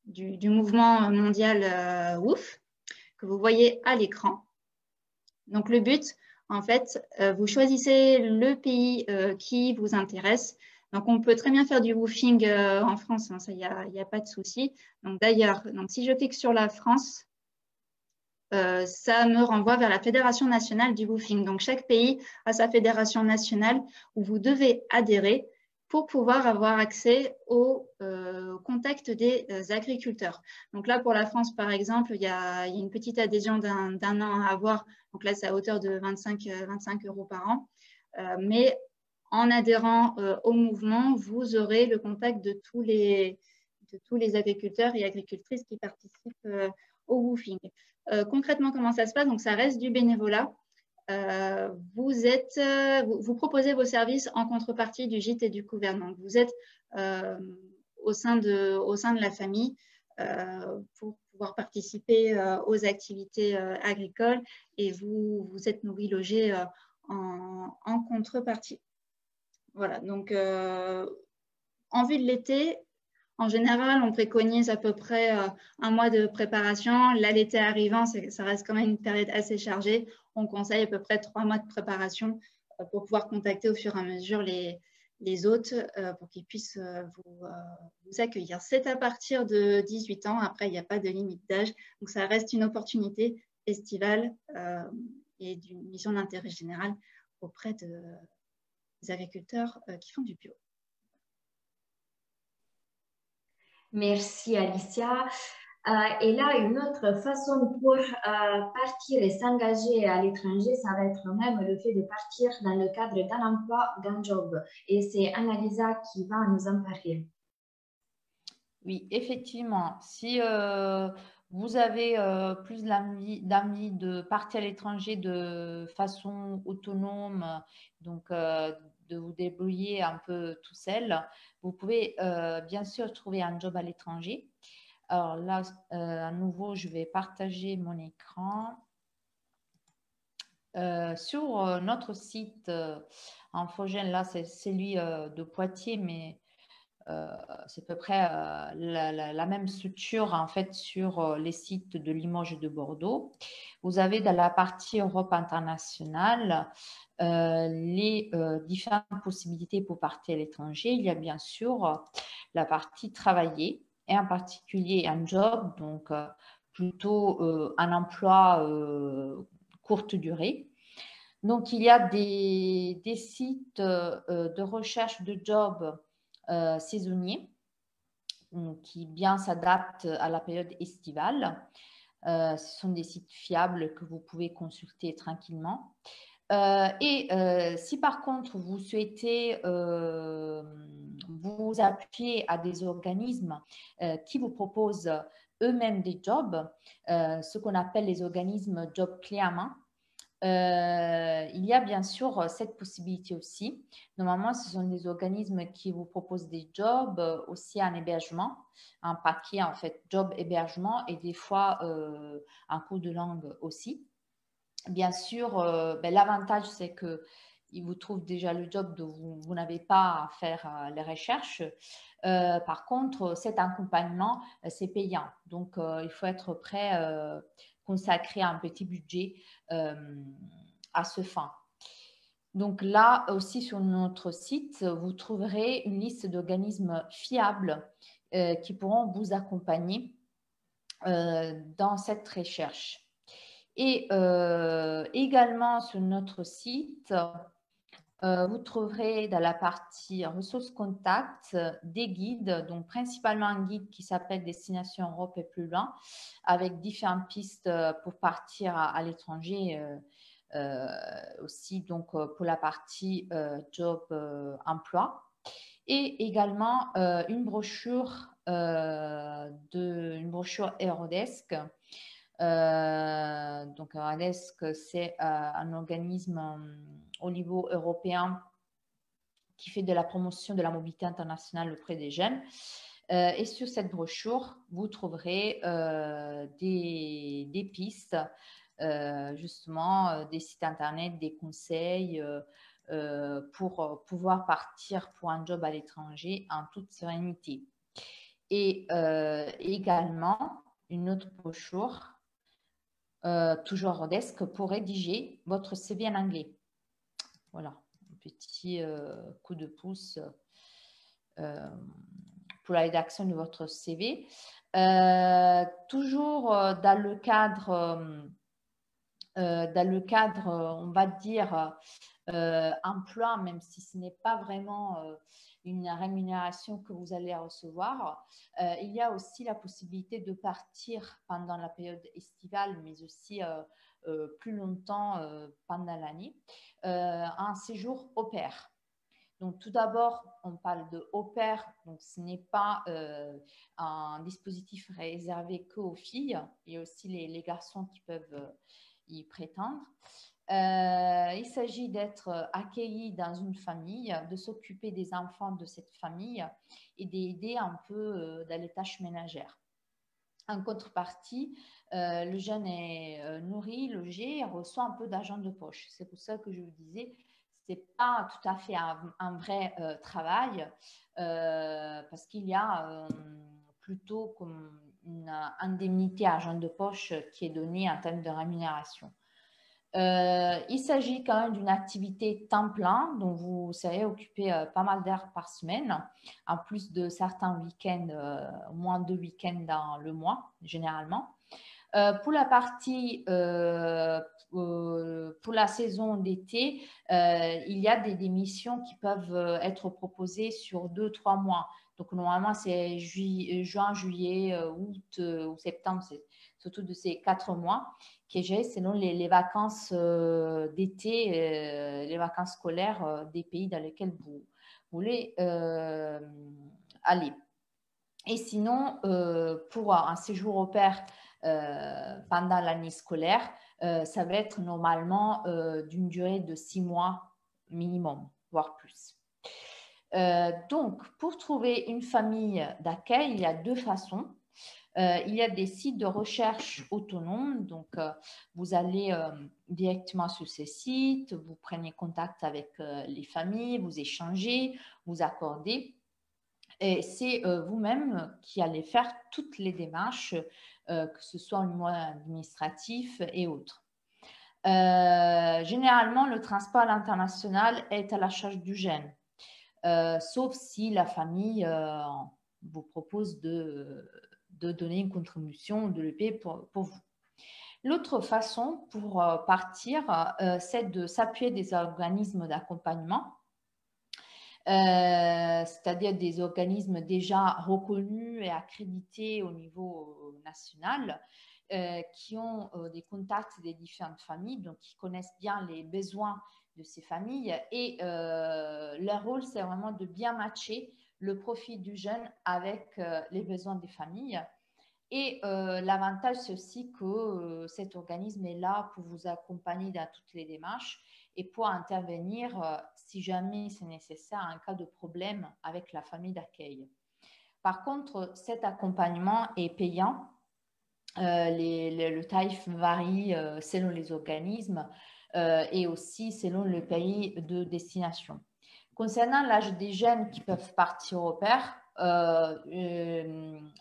du mouvement mondial WOOF, que vous voyez à l'écran. Donc, le but, en fait, vous choisissez le pays qui vous intéresse. Donc, on peut très bien faire du woofing en France, hein, ça, il n'y a pas de souci. Donc, d'ailleurs, si je clique sur la France, ça me renvoie vers la Fédération nationale du woofing. Donc, chaque pays a sa fédération nationale où vous devez adhérer pour pouvoir avoir accès au contact des agriculteurs. Donc là, pour la France, par exemple, il y a une petite adhésion d'un an à avoir. Donc là, c'est à hauteur de 25 € par an. Mais en adhérant au mouvement, vous aurez le contact de tous les agriculteurs et agricultrices qui participent au woofing. Concrètement, comment ça se passe? Donc, ça reste du bénévolat. Vous proposez vos services en contrepartie du gîte et du couvert. Donc, vous êtes au sein de la famille pour pouvoir participer aux activités agricoles et vous êtes nourri, logé en contrepartie. Voilà, donc en vue de l'été, en général, on préconise à peu près un mois de préparation. Là, l'été arrivant, ça reste quand même une période assez chargée. On conseille à peu près 3 mois de préparation pour pouvoir contacter au fur et à mesure les hôtes pour qu'ils puissent vous accueillir. C'est à partir de 18 ans. Après, il n'y a pas de limite d'âge. Donc, ça reste une opportunité estivale et d'une mission d'intérêt général auprès des agriculteurs qui font du bio. Merci Alicia. Et là, une autre façon pour partir et s'engager à l'étranger, ça va être même le fait de partir dans le cadre d'un emploi, d'un job. Et c'est Annalisa qui va nous en parler. Oui, effectivement. Si vous avez plus d'envie de partir à l'étranger de façon autonome, donc de vous débrouiller un peu tout seul, vous pouvez bien sûr trouver un job à l'étranger. Alors là, à nouveau, je vais partager mon écran. Sur notre site Infogène, là, c'est celui de Poitiers, mais c'est à peu près la même structure en fait sur les sites de Limoges et de Bordeaux. Vous avez dans la partie Europe internationale les différentes possibilités pour partir à l'étranger. Il y a bien sûr la partie travailler et en particulier un job, donc plutôt un emploi courte durée. Donc, il y a des sites de recherche de jobs saisonniers qui bien s'adaptent à la période estivale. Ce sont des sites fiables que vous pouvez consulter tranquillement. Si par contre vous souhaitez vous appuyer à des organismes qui vous proposent eux-mêmes des jobs, ce qu'on appelle les organismes job clés à main, il y a bien sûr cette possibilité aussi. Normalement, ce sont des organismes qui vous proposent des jobs, aussi un hébergement, un paquet en fait, job hébergement et des fois un cours de langue aussi. Bien sûr, l'avantage, c'est qu'ils vous trouvent déjà le job, donc vous n'avez pas à faire les recherches. Par contre, cet accompagnement, c'est payant. Donc, il faut être prêt à consacrer un petit budget à ce fin. Donc là aussi, sur notre site, vous trouverez une liste d'organismes fiables qui pourront vous accompagner dans cette recherche. Et également sur notre site, vous trouverez dans la partie ressources contacts des guides, donc principalement un guide qui s'appelle Destination Europe et plus loin, avec différentes pistes pour partir à l'étranger aussi, donc pour la partie job emploi. Et également une brochure Eurodesk. Donc, Eurodesk, c'est un organisme au niveau européen qui fait de la promotion de la mobilité internationale auprès des jeunes. Et sur cette brochure, vous trouverez des pistes, justement, des sites internet, des conseils pour pouvoir partir pour un job à l'étranger en toute sérénité. Et également, une autre brochure, toujours Eurodesk, pour rédiger votre CV en anglais. Voilà, un petit coup de pouce pour la rédaction de votre CV. Toujours dans le cadre, on va dire, emploi, même si ce n'est pas vraiment une rémunération que vous allez recevoir, il y a aussi la possibilité de partir pendant la période estivale, mais aussi plus longtemps pendant l'année, un séjour au pair. Donc, tout d'abord, on parle de au pair, donc ce n'est pas un dispositif réservé qu'aux filles, il y a aussi les garçons qui peuvent y prétendre. Il s'agit d'être accueilli dans une famille, de s'occuper des enfants de cette famille et d'aider un peu dans les tâches ménagères. En contrepartie, le jeune est nourri, logé et reçoit un peu d'argent de poche. C'est pour ça que je vous disais, ce n'est pas tout à fait un vrai travail parce qu'il y a plutôt comme une indemnité argent de poche qui est donnée en termes de rémunération. Il s'agit quand même d'une activité temps plein, dont vous serez occupé pas mal d'heures par semaine, en plus de certains week-ends, moins de week-ends dans le mois, généralement. Pour la partie, pour la saison d'été, il y a des missions qui peuvent être proposées sur 2-3 mois. Donc, normalement, c'est juin, juillet, août ou septembre, c'est surtout de ces 4 mois que j'ai selon les vacances d'été, les vacances scolaires des pays dans lesquels vous voulez aller. Et sinon, pour un séjour au pair pendant l'année scolaire, ça va être normalement d'une durée de 6 mois minimum, voire plus. Donc, pour trouver une famille d'accueil, il y a 2 façons. Il y a des sites de recherche autonomes. Donc, vous allez directement sur ces sites, vous prenez contact avec les familles, vous échangez, vous accordez. Et c'est vous-même qui allez faire toutes les démarches, que ce soit au niveau administratif et autres. Généralement, le transport international est à la charge du jeune, sauf si la famille vous propose de donner une contribution, de le payer pour vous. L'autre façon pour partir, c'est de s'appuyer des organismes d'accompagnement, c'est-à-dire des organismes déjà reconnus et accrédités au niveau national, qui ont des contacts des différentes familles, donc qui connaissent bien les besoins de ces familles. Et leur rôle, c'est vraiment de bien matcher le profil du jeune avec les besoins des familles. Et l'avantage, c'est aussi que cet organisme est là pour vous accompagner dans toutes les démarches et pour intervenir si jamais c'est nécessaire en cas de problème avec la famille d'accueil. Par contre, cet accompagnement est payant. Le tarif varie selon les organismes et aussi selon le pays de destination. Concernant l'âge des jeunes qui peuvent partir au pair,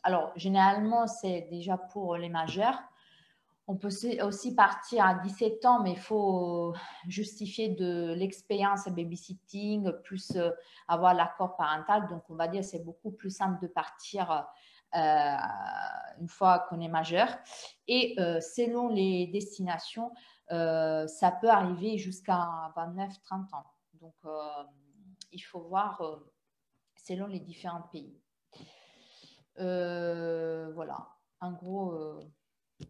alors généralement c'est déjà pour les majeurs. On peut aussi partir à 17 ans, mais il faut justifier de l'expérience babysitting, plus avoir l'accord parental. Donc, on va dire que c'est beaucoup plus simple de partir une fois qu'on est majeur. Et selon les destinations, ça peut arriver jusqu'à 29-30 ans. Donc, il faut voir selon les différents pays. Voilà, en gros...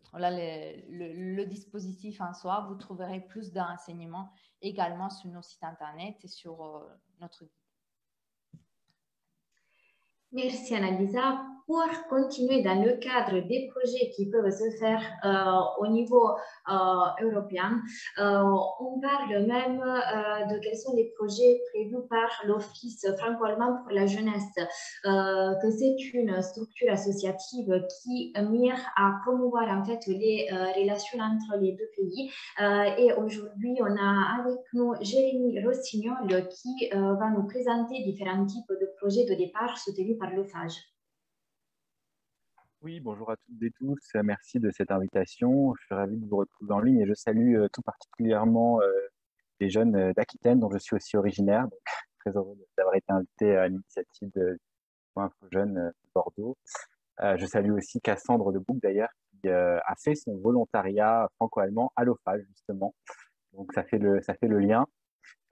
Voilà le dispositif en soi. Vous trouverez plus d'enseignements également sur nos sites internet et sur notre guide. Merci Annalisa. Pour continuer dans le cadre des projets qui peuvent se faire au niveau européen, on parle même de quels sont les projets prévus par l'Office franco-allemand pour la jeunesse, que c'est une structure associative qui mire à promouvoir en fait les relations entre les deux pays. Et aujourd'hui, on a avec nous Jérémy Rossignol qui va nous présenter différents types de projets de départ soutenus par l'OFAGE. Oui, bonjour à toutes et tous. Merci de cette invitation. Je suis ravi de vous retrouver en ligne et je salue tout particulièrement les jeunes d'Aquitaine, dont je suis aussi originaire. Donc, très heureux d'avoir été invité à l'initiative de Info Jeune de Bordeaux. Je salue aussi Cassandre de Bouc, d'ailleurs, qui a fait son volontariat franco-allemand à l'OFAGE, justement. Donc, ça fait le lien.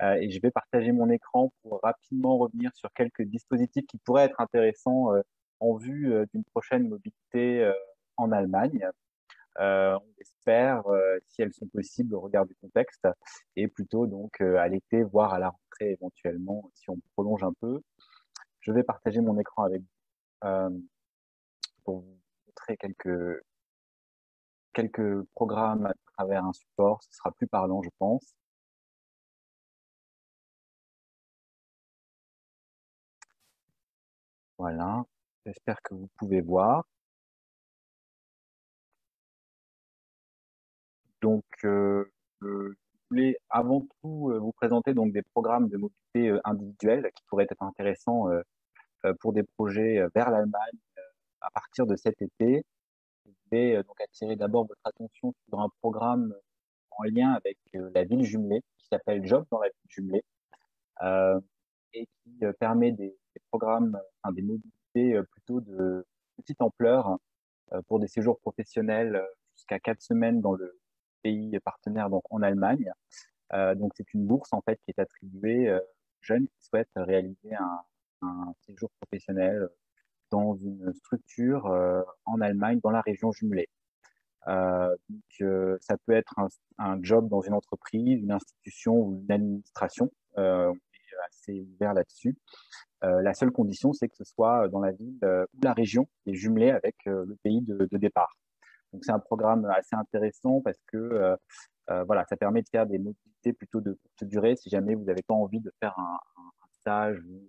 Et je vais partager mon écran pour rapidement revenir sur quelques dispositifs qui pourraient être intéressants en vue d'une prochaine mobilité en Allemagne. On espère, si elles sont possibles au regard du contexte, et plutôt donc à l'été, voire à la rentrée éventuellement, si on prolonge un peu. Je vais partager mon écran avec vous pour vous montrer quelques programmes à travers un support. Ce sera plus parlant, je pense. Voilà, j'espère que vous pouvez voir. Donc, je voulais avant tout vous présenter donc des programmes de mobilité individuelle qui pourraient être intéressants pour des projets vers l'Allemagne à partir de cet été. Je vais donc attirer d'abord votre attention sur un programme en lien avec la ville jumelée qui s'appelle Job dans la ville jumelée et qui permet des programmes, des mobilités plutôt de petite ampleur pour des séjours professionnels jusqu'à 4 semaines dans le pays partenaire, donc en Allemagne. Donc c'est une bourse en fait qui est attribuée aux jeunes qui souhaitent réaliser un un séjour professionnel dans une structure en Allemagne, dans la région jumelée. Ça peut être un job dans une entreprise, une institution ou une administration. On est assez ouvert là-dessus. La seule condition, c'est que ce soit dans la ville ou la région qui est jumelée avec le pays de départ. Donc, c'est un programme assez intéressant parce que voilà, ça permet de faire des mobilités plutôt de courte durée si jamais vous n'avez pas envie de faire un stage ou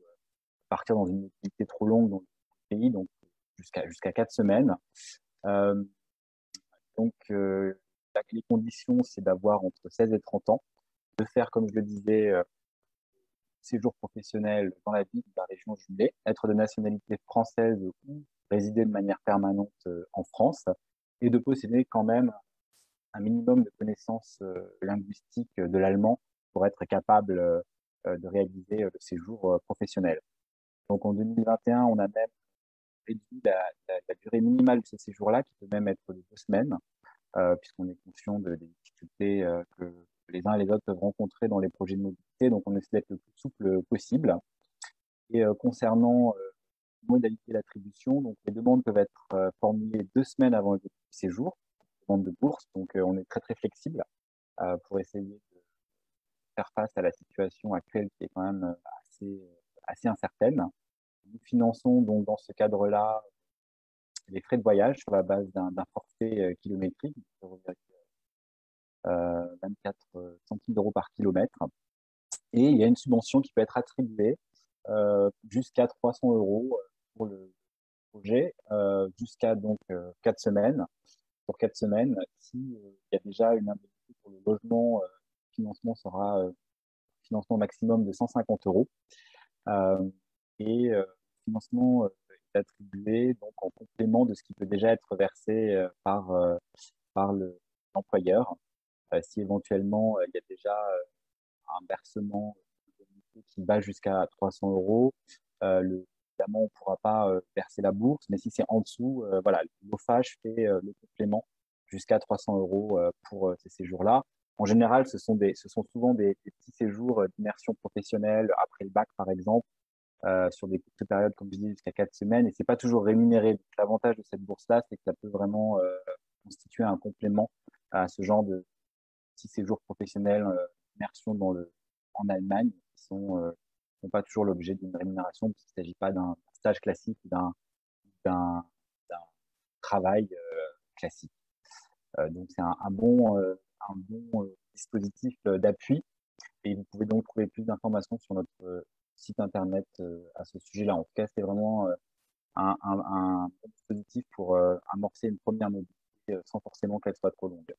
partir dans une mobilité trop longue dans le pays, donc jusqu'à 4 semaines. Les conditions, c'est d'avoir entre 16 et 30 ans, de faire, comme je le disais, séjour professionnel dans la ville de la région jumelée, être de nationalité française ou résider de manière permanente en France, et de posséder quand même un minimum de connaissances linguistiques de l'allemand pour être capable de réaliser le séjour professionnel. Donc en 2021, on a même réduit la durée minimale de ce séjour-là, qui peut même être de 2 semaines, puisqu'on est conscient des difficultés que les uns et les autres peuvent rencontrer dans les projets de mobilité. Donc, on essaie d'être le plus souple possible. Et concernant modalité d'attribution, donc les demandes peuvent être formulées 2 semaines avant le début du séjour, demande de bourse. Donc, on est très, très flexible pour essayer de faire face à la situation actuelle qui est quand même assez incertaine. Nous finançons donc dans ce cadre-là les frais de voyage sur la base d'un forfait kilométrique, 24 centimes d'euros par kilomètre. Et il y a une subvention qui peut être attribuée jusqu'à 300 euros pour le projet, jusqu'à donc 4 semaines. Pour 4 semaines, s'il y a déjà une indemnité pour le logement, le financement sera financement maximum de 150 euros. Le financement est attribué donc en complément de ce qui peut déjà être versé par l'employeur. Si éventuellement il y a déjà un versement qui va jusqu'à 300 euros, évidemment, on ne pourra pas verser la bourse, mais si c'est en dessous, voilà, l'OFAGE fait le complément jusqu'à 300 euros pour ces séjours-là. En général, ce sont souvent des petits séjours d'immersion professionnelle après le bac, par exemple, sur des courtes périodes, comme je dis, jusqu'à 4 semaines, et c'est pas toujours rémunéré. L'avantage de cette bourse-là, c'est que ça peut vraiment constituer un complément à ce genre de petits séjours professionnels, immersion en Allemagne, qui sont pas toujours l'objet d'une rémunération, puisqu'il ne s'agit pas d'un stage classique ou d'un travail classique. Donc c'est un bon dispositif d'appui, et vous pouvez donc trouver plus d'informations sur notre site internet à ce sujet-là. En tout cas, c'est vraiment un dispositif pour amorcer une première mobilité sans forcément qu'elle soit trop longue.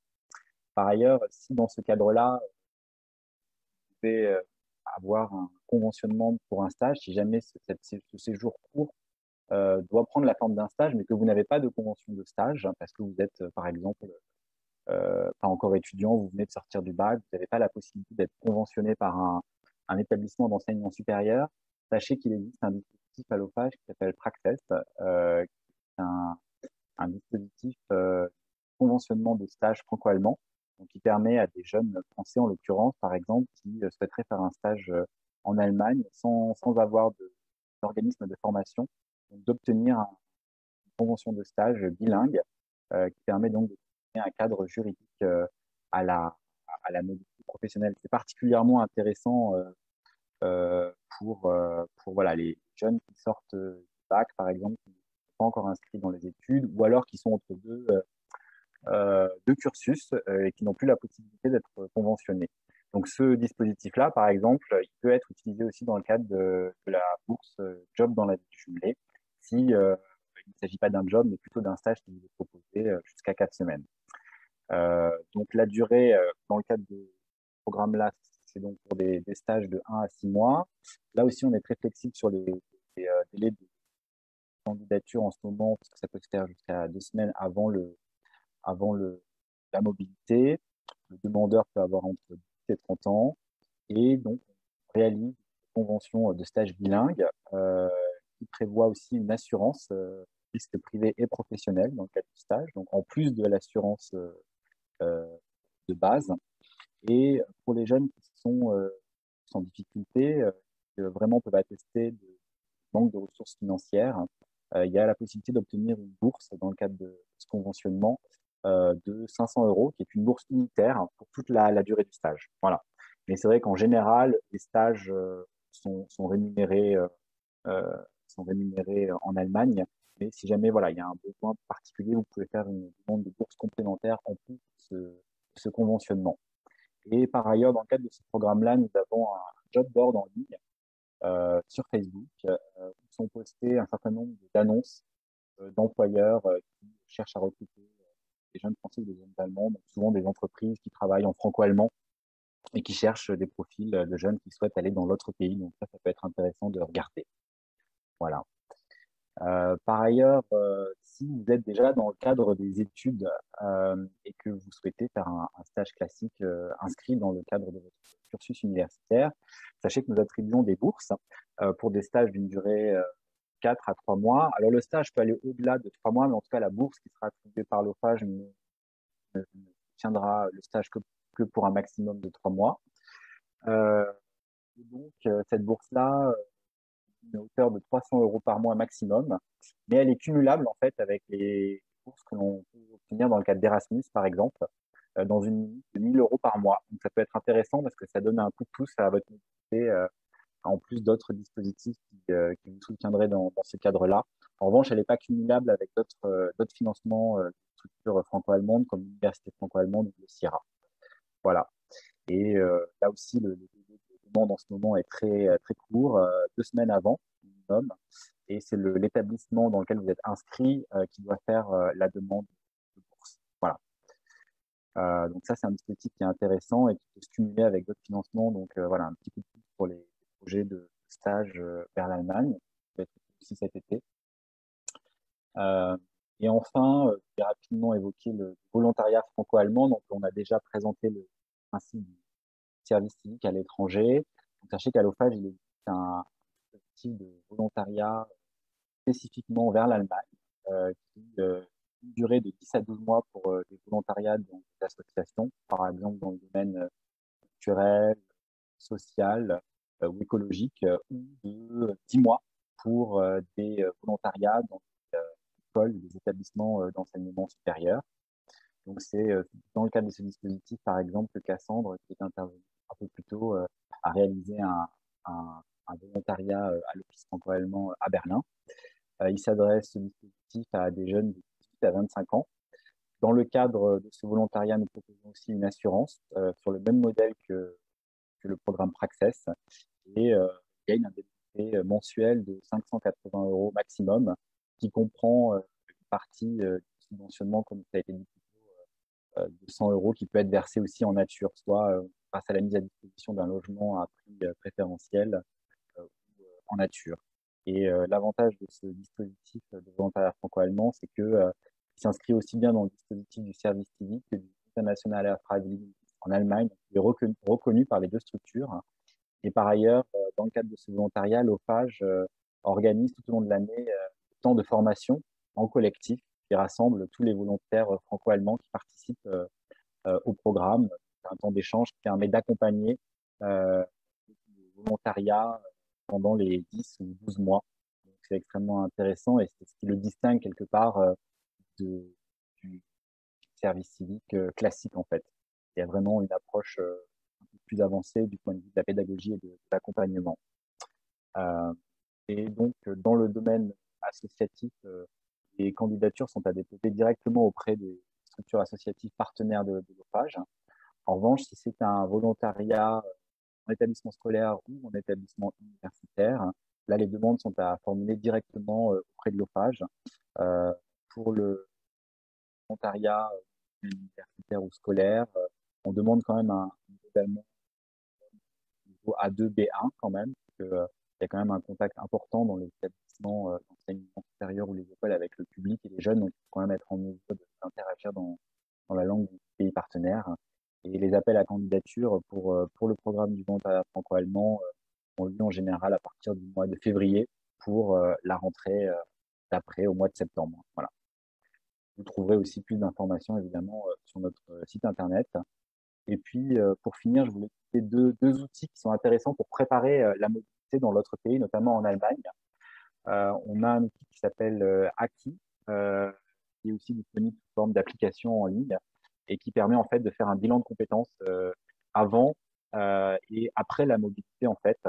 Par ailleurs, si dans ce cadre-là, vous pouvez avoir un conventionnement pour un stage, si jamais ce séjour court doit prendre la forme d'un stage, mais que vous n'avez pas de convention de stage, parce que vous êtes, par exemple, pas encore étudiant, vous venez de sortir du bac, vous n'avez pas la possibilité d'être conventionné par un établissement d'enseignement supérieur, sachez qu'il existe un dispositif à l'OFAGE qui s'appelle Praxis, qui est un dispositif conventionnement de stage franco-allemand, donc qui permet à des jeunes Français, en l'occurrence, par exemple, qui souhaiteraient faire un stage en Allemagne sans avoir d'organisme de formation, d'obtenir une convention de stage bilingue qui permet donc de donner un cadre juridique à la mobilité professionnelle. C'est particulièrement intéressant pour voilà, les jeunes qui sortent du bac, par exemple, qui ne sont pas encore inscrits dans les études, ou alors qui sont entre deux cursus et qui n'ont plus la possibilité d'être conventionnés. Donc ce dispositif-là, par exemple, il peut être utilisé aussi dans le cadre de la bourse job dans la vie jumelée, si il ne s'agit pas d'un job, mais plutôt d'un stage qui vous est proposé jusqu'à 4 semaines. Donc la durée, dans le cadre de ce programme-là, c'est donc pour des stages de 1 à 6 mois. Là aussi, on est très flexible sur les délais de candidature en ce moment, parce que ça peut se faire jusqu'à 2 semaines avant la mobilité. Le demandeur peut avoir entre 10 et 30 ans. Et donc, on réalise une convention de stage bilingue qui prévoit aussi une assurance risque privé et professionnel dans le cadre du stage. Donc, en plus de l'assurance de base. Et pour les jeunes qui sont en difficulté, vraiment peuvent attester de manque de ressources financières, il y a la possibilité d'obtenir une bourse dans le cadre de ce conventionnement de 500 €, qui est une bourse unitaire pour toute la durée du stage. Voilà. Mais c'est vrai qu'en général, les stages sont rémunérés, en Allemagne. Mais si jamais voilà, il y a un besoin particulier, vous pouvez faire une demande de bourse complémentaire en plus de ce conventionnement. Et par ailleurs, dans le cadre de ce programme-là, nous avons un job board en ligne sur Facebook où sont postées un certain nombre d'annonces d'employeurs qui cherchent à recruter des jeunes Français ou des jeunes Allemands, donc souvent des entreprises qui travaillent en franco-allemand et qui cherchent des profils de jeunes qui souhaitent aller dans l'autre pays. Donc ça peut être intéressant de regarder. Voilà. Par ailleurs, si vous êtes déjà dans le cadre des études et que vous souhaitez faire un stage classique inscrit dans le cadre de votre cursus universitaire, sachez que nous attribuons des bourses pour des stages d'une durée 4 à 3 mois. Alors le stage peut aller au-delà de 3 mois, mais en tout cas la bourse qui sera attribuée par l'OFAGE ne tiendra le stage que pour un maximum de 3 mois. Et donc cette bourse-là, une hauteur de 300 € par mois maximum, mais elle est cumulable en fait avec les bourses que l'on peut obtenir dans le cadre d'Erasmus par exemple, dans une limite de 1 000 € par mois. Donc ça peut être intéressant parce que ça donne un coup de pouce à votre mobilité, en plus d'autres dispositifs qui vous soutiendraient dans ce cadre-là. En revanche, elle n'est pas cumulable avec d'autres financements de structures franco-allemandes comme l'Université franco-allemande ou le CIRA. Voilà. Et là aussi, le demande en ce moment est très court, 2 semaines avant minimum, et c'est l'établissement dans lequel vous êtes inscrit qui doit faire la demande de bourse. Voilà. Donc ça, c'est un dispositif qui est intéressant et qui peut se cumuler avec d'autres financements. Donc voilà, un petit coup de pouce pour les projets de stage vers l'Allemagne, qui va être aussi cet été. Et enfin, je vais rapidement évoquer le volontariat franco-allemand. Donc on a déjà présenté le principe du service civique à l'étranger. Donc, sachez qu'à l'OFAGE, il existe un dispositif de volontariat spécifiquement vers l'Allemagne, qui une durée de 10 à 12 mois pour des volontariats dans des associations, par exemple dans le domaine culturel, social ou écologique, ou de 10 mois pour des volontariats dans des écoles, des établissements d'enseignement supérieur. Donc, c'est dans le cadre de ce dispositif, par exemple, que Cassandre, qui est intervenu un peu plus tôt, a réalisé un volontariat à l'Office franco-allemand à Berlin. Il s'adresse, ce dispositif, à des jeunes de 18 à 25 ans. Dans le cadre de ce volontariat, nous proposons aussi une assurance sur le même modèle que le programme Praxès. Et il y a une indemnité mensuelle de 580 € maximum, qui comprend une partie du subventionnement, comme ça a été dit, de 100 € qui peut être versé aussi en nature, soit grâce à la mise à disposition d'un logement à prix préférentiel ou en nature. Et l'avantage de ce dispositif de volontariat franco-allemand, c'est qu'il s'inscrit aussi bien dans le dispositif du service civique que du International Air Freiwilligendienst en Allemagne, qui est reconnu par les deux structures. Et par ailleurs, dans le cadre de ce volontariat, l'OFAGE organise tout au long de l'année des temps de formation en collectif qui rassemble tous les volontaires franco-allemands qui participent au programme. C'est un temps d'échange qui permet d'accompagner le volontariat pendant les 10 ou 12 mois. Donc, c'est extrêmement intéressant et c'est ce qui le distingue quelque part du service civique classique en fait. Il y a vraiment une approche un peu plus avancée du point de vue de la pédagogie et de l'accompagnement. Et donc, dans le domaine associatif, les candidatures sont à déposer directement auprès des structures associatives partenaires de l'OFAGE. En revanche, si c'est un volontariat en établissement scolaire ou en établissement universitaire, là, les demandes sont à formuler directement auprès de l'OFAGE. Pour le volontariat universitaire ou scolaire, on demande quand même un niveau A2, B1 quand même, parce que, il y a quand même un contact important dans les établissements d'enseignement supérieur ou les écoles avec le public et les jeunes, donc il faut quand même être en mesure d'interagir dans la langue du pays partenaire. Et les appels à candidature pour le programme du volontariat franco-allemand ont lieu en général à partir du mois de février pour la rentrée d'après, au mois de septembre. Voilà. Vous trouverez aussi plus d'informations évidemment sur notre site internet. Et puis, pour finir, je voulais citer deux outils qui sont intéressants pour préparer la mobilité dans l'autre pays, notamment en Allemagne. On a un outil qui s'appelle Aki, qui est aussi disponible sous forme d'application en ligne et qui permet en fait de faire un bilan de compétences avant et après la mobilité en fait,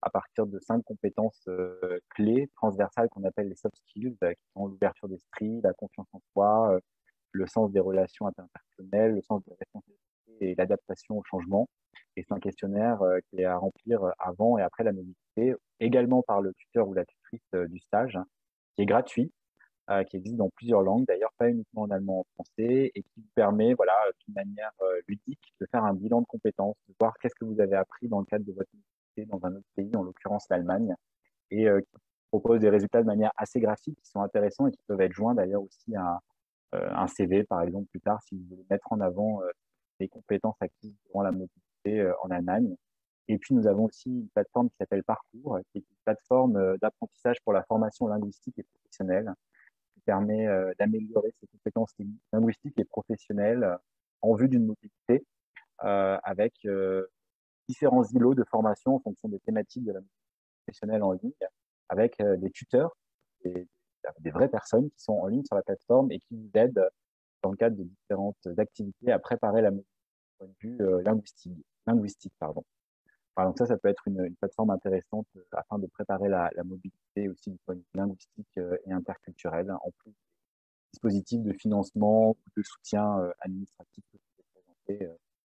à partir de 5 compétences clés transversales qu'on appelle les soft skills, qui sont l'ouverture d'esprit, la confiance en soi, le sens des relations interpersonnelles, le sens de la responsabilité et l'adaptation au changement. Et c'est un questionnaire qui est à remplir avant et après la mobilité, également par le tuteur ou la tutrice du stage, qui est gratuit, qui existe dans plusieurs langues, d'ailleurs pas uniquement en allemand, en français, et qui vous permet, voilà, d'une manière ludique, de faire un bilan de compétences, de voir qu'est-ce que vous avez appris dans le cadre de votre mobilité dans un autre pays, en l'occurrence l'Allemagne, et qui propose des résultats de manière assez graphique, qui sont intéressants et qui peuvent être joints d'ailleurs aussi à un CV, par exemple, plus tard, si vous voulez mettre en avant les compétences acquises durant la mobilité en Allemagne. Et puis, nous avons aussi une plateforme qui s'appelle Parcours, qui est une plateforme d'apprentissage pour la formation linguistique et professionnelle, qui permet d'améliorer ses compétences linguistiques et professionnelles en vue d'une mobilité avec différents îlots de formation en fonction des thématiques de la mobilité professionnelle en ligne, avec des tuteurs, des vraies personnes qui sont en ligne sur la plateforme et qui vous aident dans le cadre de différentes activités à préparer la mobilité du point de vue linguistique. Pardon. Enfin, donc ça peut être une plateforme intéressante afin de préparer la mobilité aussi du point de vue linguistique et interculturel, en plus des dispositifs de financement ou de soutien administratif que je vais présenter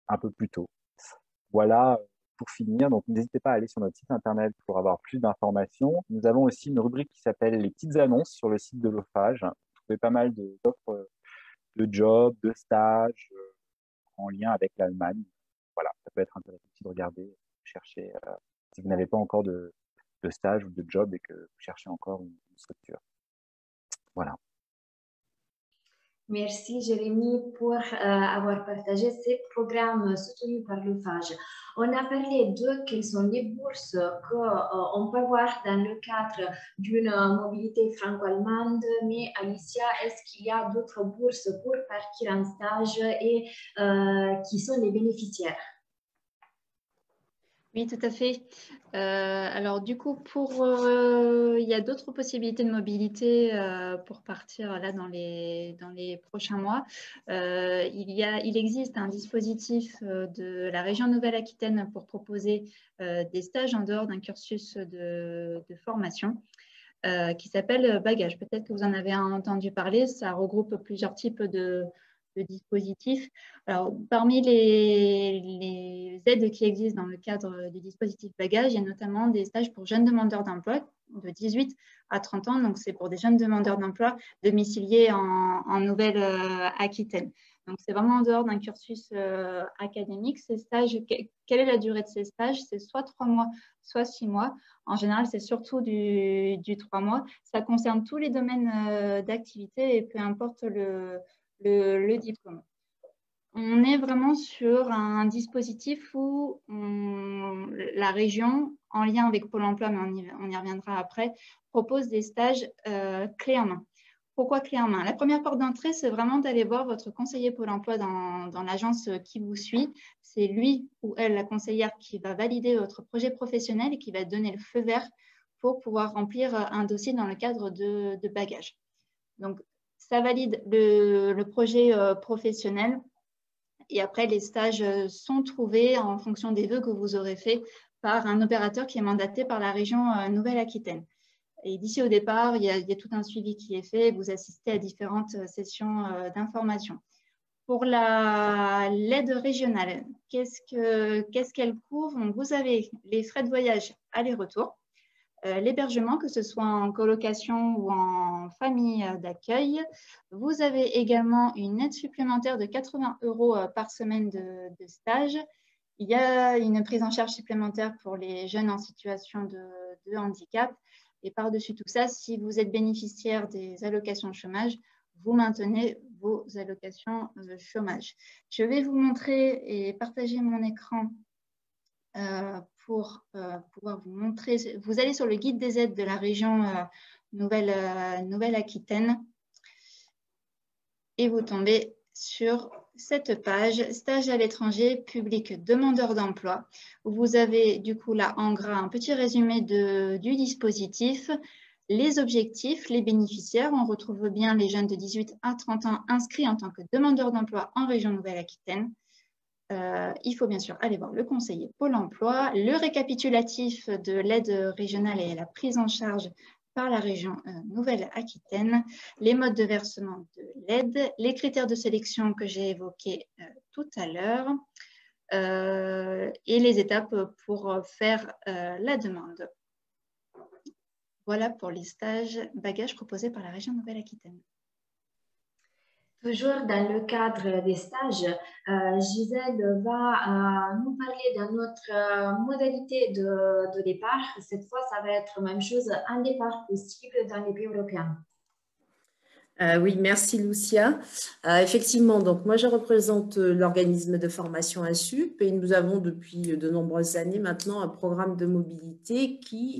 un peu plus tôt. Voilà pour finir. Donc, n'hésitez pas à aller sur notre site internet pour avoir plus d'informations. Nous avons aussi une rubrique qui s'appelle les petites annonces sur le site de l'OFAGE. Vous trouvez pas mal d'offres de jobs, de stages en lien avec l'Allemagne. Voilà, ça peut être intéressant aussi de regarder, de chercher si vous n'avez pas encore de stage ou de job et que vous cherchez encore une structure. Voilà. Merci Jérémy pour avoir partagé ces programmes soutenus par l'OFAGE. On a parlé de quelles sont les bourses qu'on peut voir dans le cadre d'une mobilité franco-allemande, mais Alicia, est-ce qu'il y a d'autres bourses pour partir en stage et qui sont les bénéficiaires? Oui, tout à fait. Alors du coup, il y a d'autres possibilités de mobilité pour partir là dans les prochains mois. Il existe un dispositif de la région Nouvelle-Aquitaine pour proposer des stages en dehors d'un cursus de formation qui s'appelle Bagage. Peut-être que vous en avez entendu parler. Ça regroupe plusieurs types de dispositifs. Alors, parmi les aides qui existent dans le cadre du dispositif Bagage, il y a notamment des stages pour jeunes demandeurs d'emploi de 18 à 30 ans. Donc, c'est pour des jeunes demandeurs d'emploi domiciliés en Nouvelle-Aquitaine. Donc, c'est vraiment en dehors d'un cursus académique. Ces stages, quelle est la durée de ces stages? C'est soit 3 mois, soit 6 mois. En général, c'est surtout du 3 mois. Ça concerne tous les domaines d'activité et peu importe le diplôme. On est vraiment sur un dispositif où la région, en lien avec Pôle emploi, mais on y reviendra après, propose des stages clés en main. Pourquoi clé en main? La première porte d'entrée, c'est vraiment d'aller voir votre conseiller Pôle emploi dans l'agence qui vous suit. C'est lui ou elle, la conseillère, qui va valider votre projet professionnel et qui va donner le feu vert pour pouvoir remplir un dossier dans le cadre de Bagage. Donc, ça valide le projet professionnel et après, les stages sont trouvés en fonction des vœux que vous aurez faits par un opérateur qui est mandaté par la région Nouvelle-Aquitaine. Et d'ici au départ, il y a tout un suivi qui est fait. Vous assistez à différentes sessions d'information. Pour l'aide régionale, qu'est-ce qu'elle couvre? Donc, vous avez les frais de voyage aller-retour, l'hébergement, que ce soit en colocation ou en famille d'accueil. Vous avez également une aide supplémentaire de 80 € par semaine de stage. Il y a une prise en charge supplémentaire pour les jeunes en situation de handicap. Et par-dessus tout ça, si vous êtes bénéficiaire des allocations de chômage, vous maintenez vos allocations de chômage. Je vais vous montrer et partager mon écran pour pouvoir vous montrer. Vous allez sur le guide des aides de la région Nouvelle-Aquitaine et vous tombez sur cette page, stage à l'étranger, public demandeur d'emploi. Vous avez du coup là en gras un petit résumé du dispositif. les objectifs, les bénéficiaires. On retrouve bien les jeunes de 18 à 30 ans inscrits en tant que demandeurs d'emploi en région Nouvelle-Aquitaine. Il faut bien sûr aller voir le conseiller Pôle emploi, le récapitulatif de l'aide régionale et la prise en charge par la région Nouvelle-Aquitaine, les modes de versement de l'aide, les critères de sélection que j'ai évoqués tout à l'heure et les étapes pour faire la demande. Voilà pour les stages bagages proposés par la région Nouvelle-Aquitaine. Toujours dans le cadre des stages, Gisèle va nous parler de notre modalité de départ. Cette fois, ça va être la même chose, un départ possible dans les pays européens. Oui, merci Lucia. Effectivement, donc moi je représente l'organisme de formation INSUP et nous avons depuis de nombreuses années maintenant un programme de mobilité qui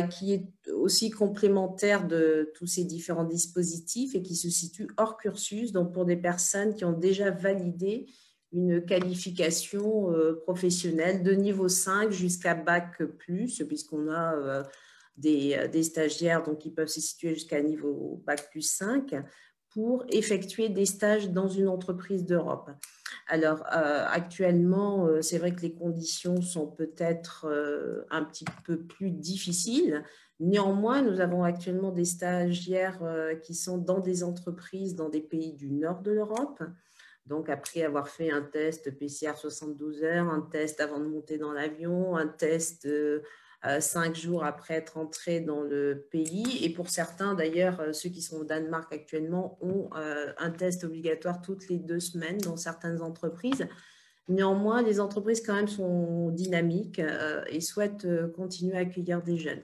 qui est aussi complémentaire de tous ces différents dispositifs et qui se situe hors cursus, donc pour des personnes qui ont déjà validé une qualification professionnelle de niveau 5 jusqu'à Bac+, puisqu'on a des stagiaires donc, qui peuvent se situer jusqu'à niveau Bac+5 pour effectuer des stages dans une entreprise d'Europe. Alors, actuellement, c'est vrai que les conditions sont peut-être un petit peu plus difficiles. Néanmoins, nous avons actuellement des stagiaires qui sont dans des entreprises dans des pays du nord de l'Europe. Donc, après avoir fait un test PCR 72 heures, un test avant de monter dans l'avion, un test 5 jours après être entrés dans le pays. Et pour certains, d'ailleurs, ceux qui sont au Danemark actuellement ont un test obligatoire toutes les 2 semaines dans certaines entreprises. Néanmoins, les entreprises quand même sont dynamiques et souhaitent continuer à accueillir des jeunes.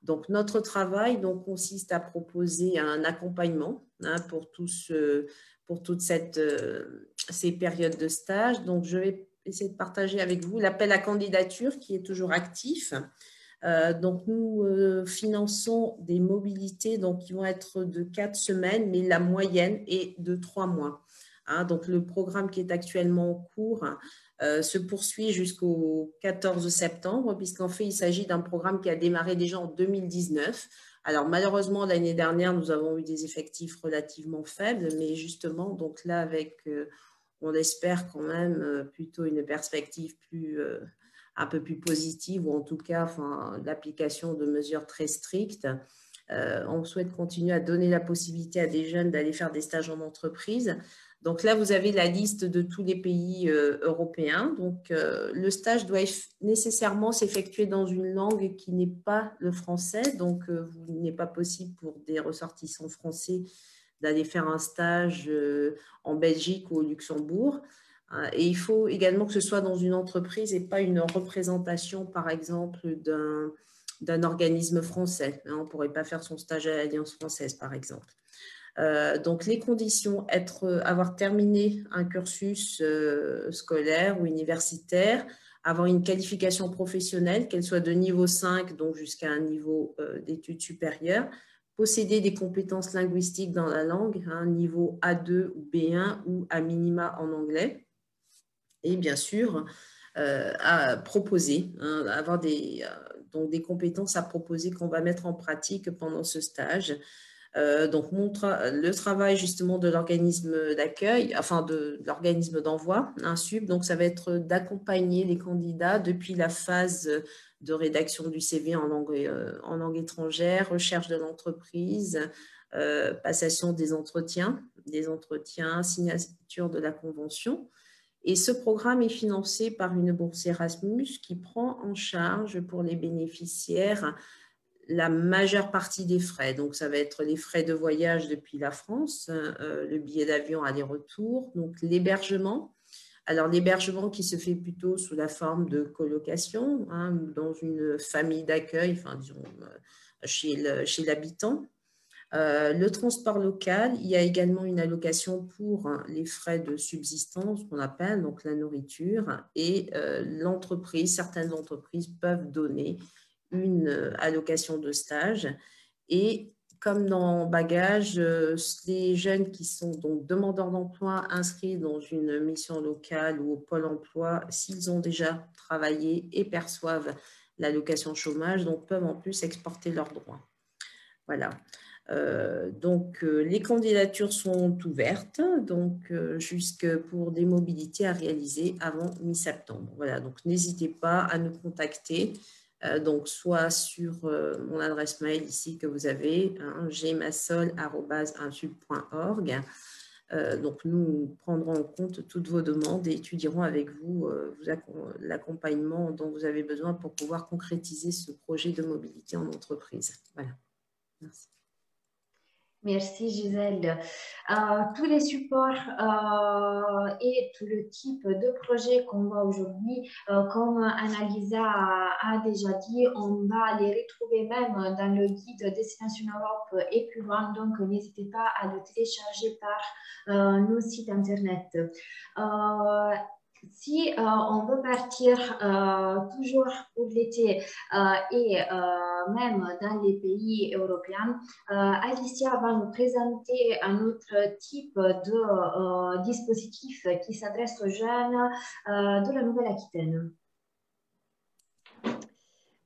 Donc, notre travail consiste à proposer un accompagnement pour toutes ces périodes de stage. Donc, je vais essayer de partager avec vous l'appel à candidature qui est toujours actif. Donc, nous finançons des mobilités qui vont être de 4 semaines, mais la moyenne est de 3 mois. Donc, le programme qui est actuellement en cours se poursuit jusqu'au 14 septembre, puisqu'en fait, il s'agit d'un programme qui a démarré déjà en 2019. Alors, malheureusement, l'année dernière, nous avons eu des effectifs relativement faibles, mais justement, donc là, avec, on espère quand même plutôt une perspective un peu plus positive, ou en tout cas l'application de mesures très strictes. On souhaite continuer à donner la possibilité à des jeunes d'aller faire des stages en entreprise. Donc là, vous avez la liste de tous les pays européens. Donc, le stage doit nécessairement s'effectuer dans une langue qui n'est pas le français. Donc, il n'est pas possible pour des ressortissants français d'aller faire un stage en Belgique ou au Luxembourg. Et il faut également que ce soit dans une entreprise et pas une représentation, par exemple, d'un organisme français. On ne pourrait pas faire son stage à l'Alliance française, par exemple. Donc, les conditions, avoir terminé un cursus scolaire ou universitaire, avoir une qualification professionnelle, qu'elle soit de niveau 5, donc jusqu'à un niveau d'études supérieures, posséder des compétences linguistiques dans la langue, niveau A2 ou B1 ou à minima en anglais. Et bien sûr, à proposer, avoir des compétences à proposer qu'on va mettre en pratique pendant ce stage. Donc, le travail justement de l'organisme d'accueil, de l'organisme d'envoi, INSUP, donc ça va être d'accompagner les candidats depuis la phase de rédaction du CV en langue étrangère, recherche de l'entreprise, passation des entretiens, signature de la convention. Et ce programme est financé par une bourse Erasmus qui prend en charge pour les bénéficiaires la majeure partie des frais. Donc, ça va être les frais de voyage depuis la France, le billet d'avion aller-retour, donc l'hébergement. Alors, l'hébergement qui se fait plutôt sous la forme de colocation, dans une famille d'accueil, disons, chez l'habitant. Le transport local, il y a également une allocation pour les frais de subsistance, qu'on appelle donc la nourriture, et certaines entreprises peuvent donner une allocation de stage. Et comme dans Bagages, les jeunes qui sont donc demandeurs d'emploi inscrits dans une mission locale ou au Pôle emploi, s'ils ont déjà travaillé et perçoivent l'allocation chômage, donc peuvent en plus exporter leurs droits. Voilà. Donc, les candidatures sont ouvertes, donc jusque pour des mobilités à réaliser avant mi-septembre. Voilà, donc n'hésitez pas à nous contacter, donc soit sur mon adresse mail ici que vous avez, hein, gmassol@insul.org. Donc, nous prendrons en compte toutes vos demandes et étudierons avec vous l'accompagnement dont vous avez besoin pour pouvoir concrétiser ce projet de mobilité en entreprise. Voilà. Merci. Merci Gisèle. Tous les supports et tout le type de projet qu'on voit aujourd'hui, comme Annalisa a déjà dit, on va les retrouver même dans le guide Destination Europe et plus loin, donc n'hésitez pas à le télécharger par nos sites internet. Si on veut partir toujours pour l'été et même dans les pays européens, Alicia va nous présenter un autre type de dispositif qui s'adresse aux jeunes de la Nouvelle-Aquitaine.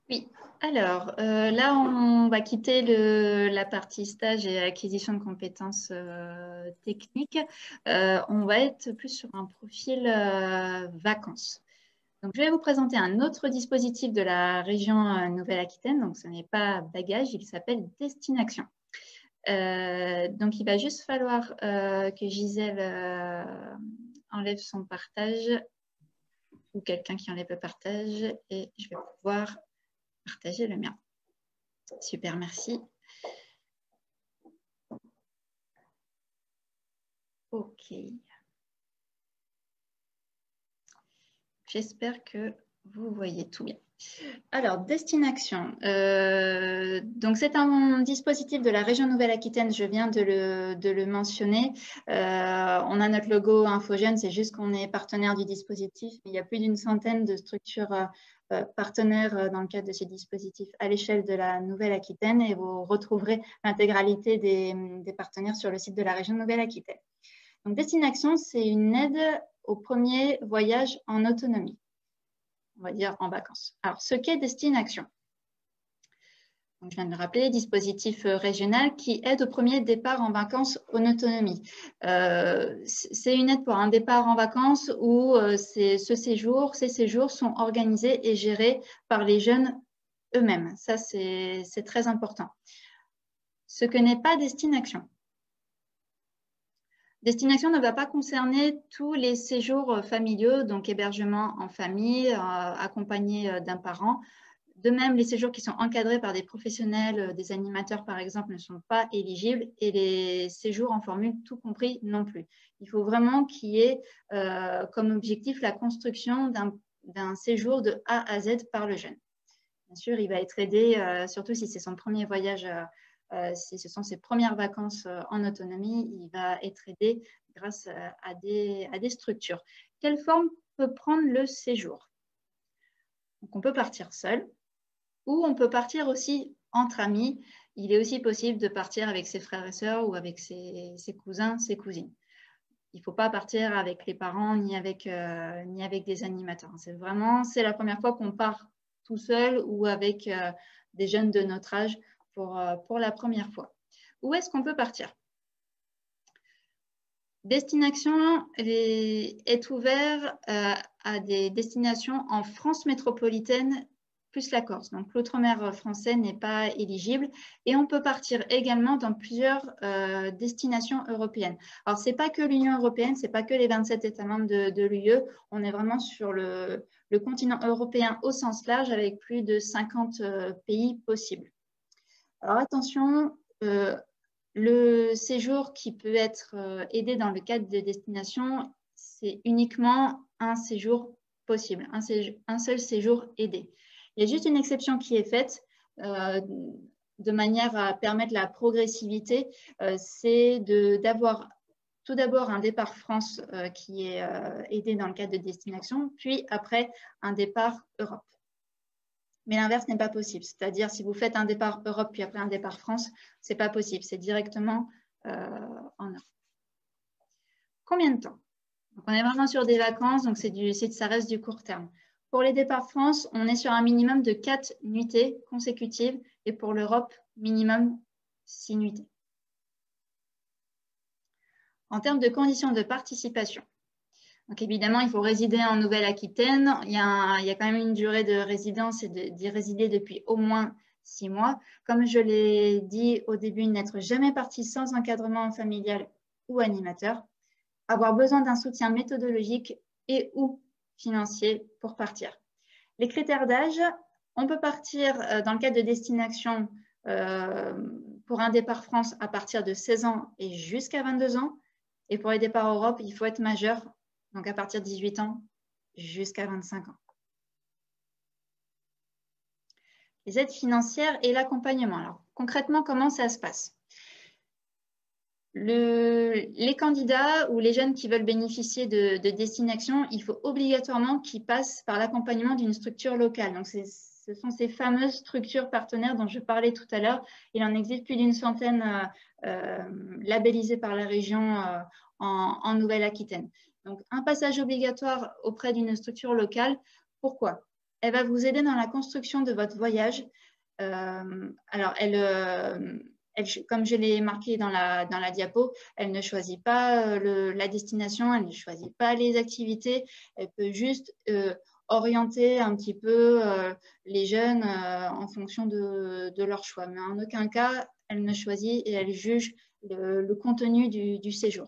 Oui, alors là, on va quitter la partie stage et acquisition de compétences techniques. On va être plus sur un profil vacances. Donc, je vais vous présenter un autre dispositif de la région Nouvelle-Aquitaine. Donc, ce n'est pas bagage, il s'appelle Destination. Donc, il va juste falloir que Gisèle enlève son partage ou quelqu'un qui enlève le partage et je vais pouvoir partager le mien. Super, merci. OK. J'espère que vous voyez tout bien. Alors, Destination. Donc, c'est un dispositif de la région Nouvelle-Aquitaine. Je viens de le mentionner. On a notre logo Infogène, c'est juste qu'on est partenaire du dispositif. Il y a plus d'une centaine de structures partenaires dans le cadre de ce dispositif à l'échelle de la Nouvelle-Aquitaine et vous retrouverez l'intégralité des partenaires sur le site de la région Nouvelle-Aquitaine. Donc, Destination, c'est une aide au premier voyage en autonomie. On va dire en vacances. Alors, ce qu'est Destination. Donc, je viens de le rappeler, dispositif régional qui aide au premier départ en vacances en autonomie. C'est une aide pour un départ en vacances où ces séjours sont organisés et gérés par les jeunes eux-mêmes. Ça, c'est très important. Ce que n'est pas Destination. Destination ne va pas concerner tous les séjours familiaux, donc hébergement en famille, accompagné d'un parent. De même, les séjours qui sont encadrés par des professionnels, des animateurs par exemple, ne sont pas éligibles et les séjours en formule tout compris non plus. Il faut vraiment qu'il y ait comme objectif la construction d'un séjour de A à Z par le jeune. Bien sûr, il va être aidé, surtout si c'est son premier voyage si ce sont ses premières vacances en autonomie, il va être aidé grâce à des structures. Quelle forme peut prendre le séjour? Donc, on peut partir seul ou on peut partir aussi entre amis. Il est aussi possible de partir avec ses frères et sœurs ou avec ses cousins, ses cousines. Il ne faut pas partir avec les parents ni avec des animateurs. C'est la première fois qu'on part tout seul ou avec des jeunes de notre âge pour la première fois. Où est-ce qu'on peut partir? Destination est ouvert à des destinations en France métropolitaine plus la Corse. Donc, l'outre-mer français n'est pas éligible et on peut partir également dans plusieurs destinations européennes. Alors, ce n'est pas que l'Union européenne, ce n'est pas que les 27 États membres de l'UE. On est vraiment sur le continent européen au sens large avec plus de 50 pays possibles. Alors attention, le séjour qui peut être aidé dans le cadre de destination, c'est uniquement un séjour possible, un seul séjour aidé. Il y a juste une exception qui est faite de manière à permettre la progressivité, c'est d'avoir tout d'abord un départ France qui est aidé dans le cadre de destination, puis après un départ Europe. Mais l'inverse n'est pas possible. C'est-à-dire, si vous faites un départ Europe puis après un départ France, ce n'est pas possible. C'est directement en Europe. Combien de temps? Donc, on est vraiment sur des vacances, donc ça reste du court terme. Pour les départs France, on est sur un minimum de 4 nuitées consécutives et pour l'Europe, minimum 6 nuitées. En termes de conditions de participation, donc évidemment, il faut résider en Nouvelle-Aquitaine. Il y a quand même une durée de résidence et d'y résider depuis au moins 6 mois. Comme je l'ai dit au début, n'être jamais parti sans encadrement familial ou animateur. Avoir besoin d'un soutien méthodologique et ou financier pour partir. Les critères d'âge, on peut partir dans le cadre de destination pour un départ France à partir de 16 ans et jusqu'à 22 ans. Et pour les départs Europe, il faut être majeur, donc à partir de 18 ans jusqu'à 25 ans. Les aides financières et l'accompagnement. Alors, concrètement, comment ça se passe? Les candidats ou les jeunes qui veulent bénéficier de destination, il faut obligatoirement qu'ils passent par l'accompagnement d'une structure locale. Donc, ce sont ces fameuses structures partenaires dont je parlais tout à l'heure. Il en existe plus d'une centaine labellisées par la région en Nouvelle-Aquitaine. Donc, un passage obligatoire auprès d'une structure locale. Pourquoi? Elle va vous aider dans la construction de votre voyage. Alors, comme je l'ai marqué dans la diapo, elle ne choisit pas la destination, elle ne choisit pas les activités, elle peut juste orienter un petit peu les jeunes en fonction de leur choix. Mais en aucun cas, elle ne choisit et elle juge le contenu du séjour.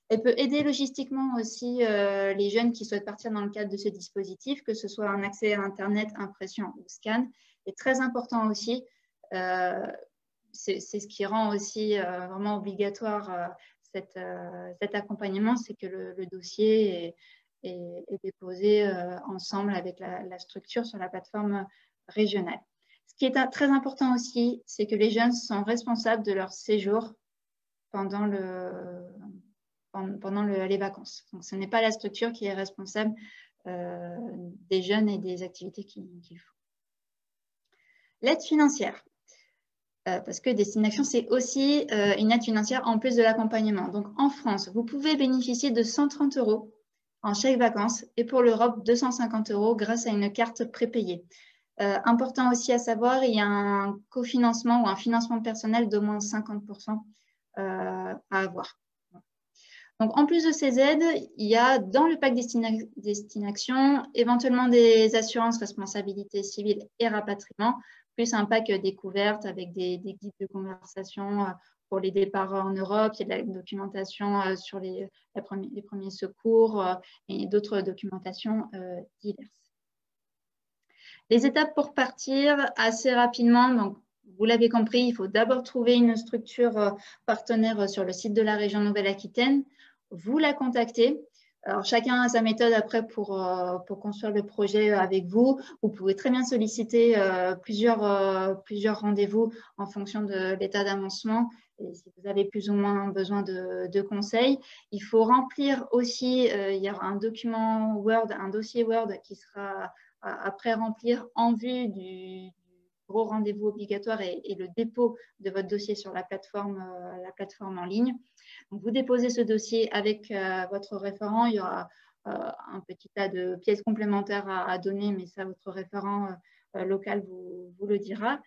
Elle peut aider logistiquement aussi les jeunes qui souhaitent partir dans le cadre de ce dispositif, que ce soit un accès à Internet, impression ou scan. Et très important aussi, c'est ce qui rend aussi vraiment obligatoire cet accompagnement, c'est que le dossier est déposé ensemble avec la structure sur la plateforme régionale. Ce qui est très important aussi, c'est que les jeunes sont responsables de leur séjour pendant les vacances. Donc, ce n'est pas la structure qui est responsable des jeunes et des activités qu'ils font. L'aide financière. Parce que Destination, c'est aussi une aide financière en plus de l'accompagnement. Donc, en France, vous pouvez bénéficier de 130 € en chèque vacances et pour l'Europe, 250 € grâce à une carte prépayée. Important aussi à savoir, il y a un cofinancement ou un financement personnel d'au moins 50% à avoir. Donc, en plus de ces aides, il y a dans le pack Destination éventuellement des assurances responsabilité civile et rapatriement, plus un pack découverte avec des guides de conversation pour les départs en Europe. Il y a de la documentation sur les premiers secours et d'autres documentations diverses. Les étapes pour partir assez rapidement. Donc, vous l'avez compris, il faut d'abord trouver une structure partenaire sur le site de la région Nouvelle-Aquitaine. Vous la contactez. Alors, chacun a sa méthode après pour construire le projet avec vous. Vous pouvez très bien solliciter plusieurs rendez-vous en fonction de l'état d'avancement et si vous avez plus ou moins besoin de conseils. Il faut remplir aussi, il y aura un document Word, un dossier Word qui sera après remplir en vue du gros rendez-vous obligatoire et le dépôt de votre dossier sur la plateforme en ligne. Donc, vous déposez ce dossier avec votre référent. Il y aura un petit tas de pièces complémentaires à donner, mais ça, votre référent local vous le dira.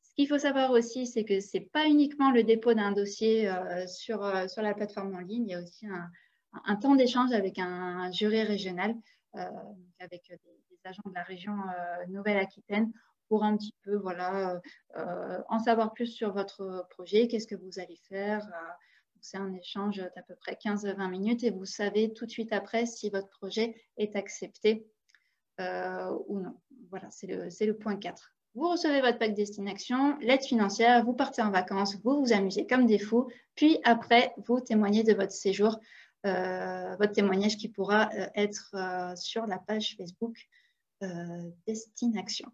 Ce qu'il faut savoir aussi, c'est que ce n'est pas uniquement le dépôt d'un dossier sur la plateforme en ligne. Il y a aussi un temps d'échange avec un jury régional, avec des agents de la région Nouvelle-Aquitaine, pour un petit peu en savoir plus sur votre projet, qu'est-ce que vous allez faire. C'est un échange d'à peu près 15-20 minutes et vous savez tout de suite après si votre projet est accepté ou non. Voilà, c'est le point 4. Vous recevez votre pack Destination, l'aide financière, vous partez en vacances, vous vous amusez comme des fous, puis après, vous témoignez de votre séjour, votre témoignage qui pourra être sur la page Facebook Destination.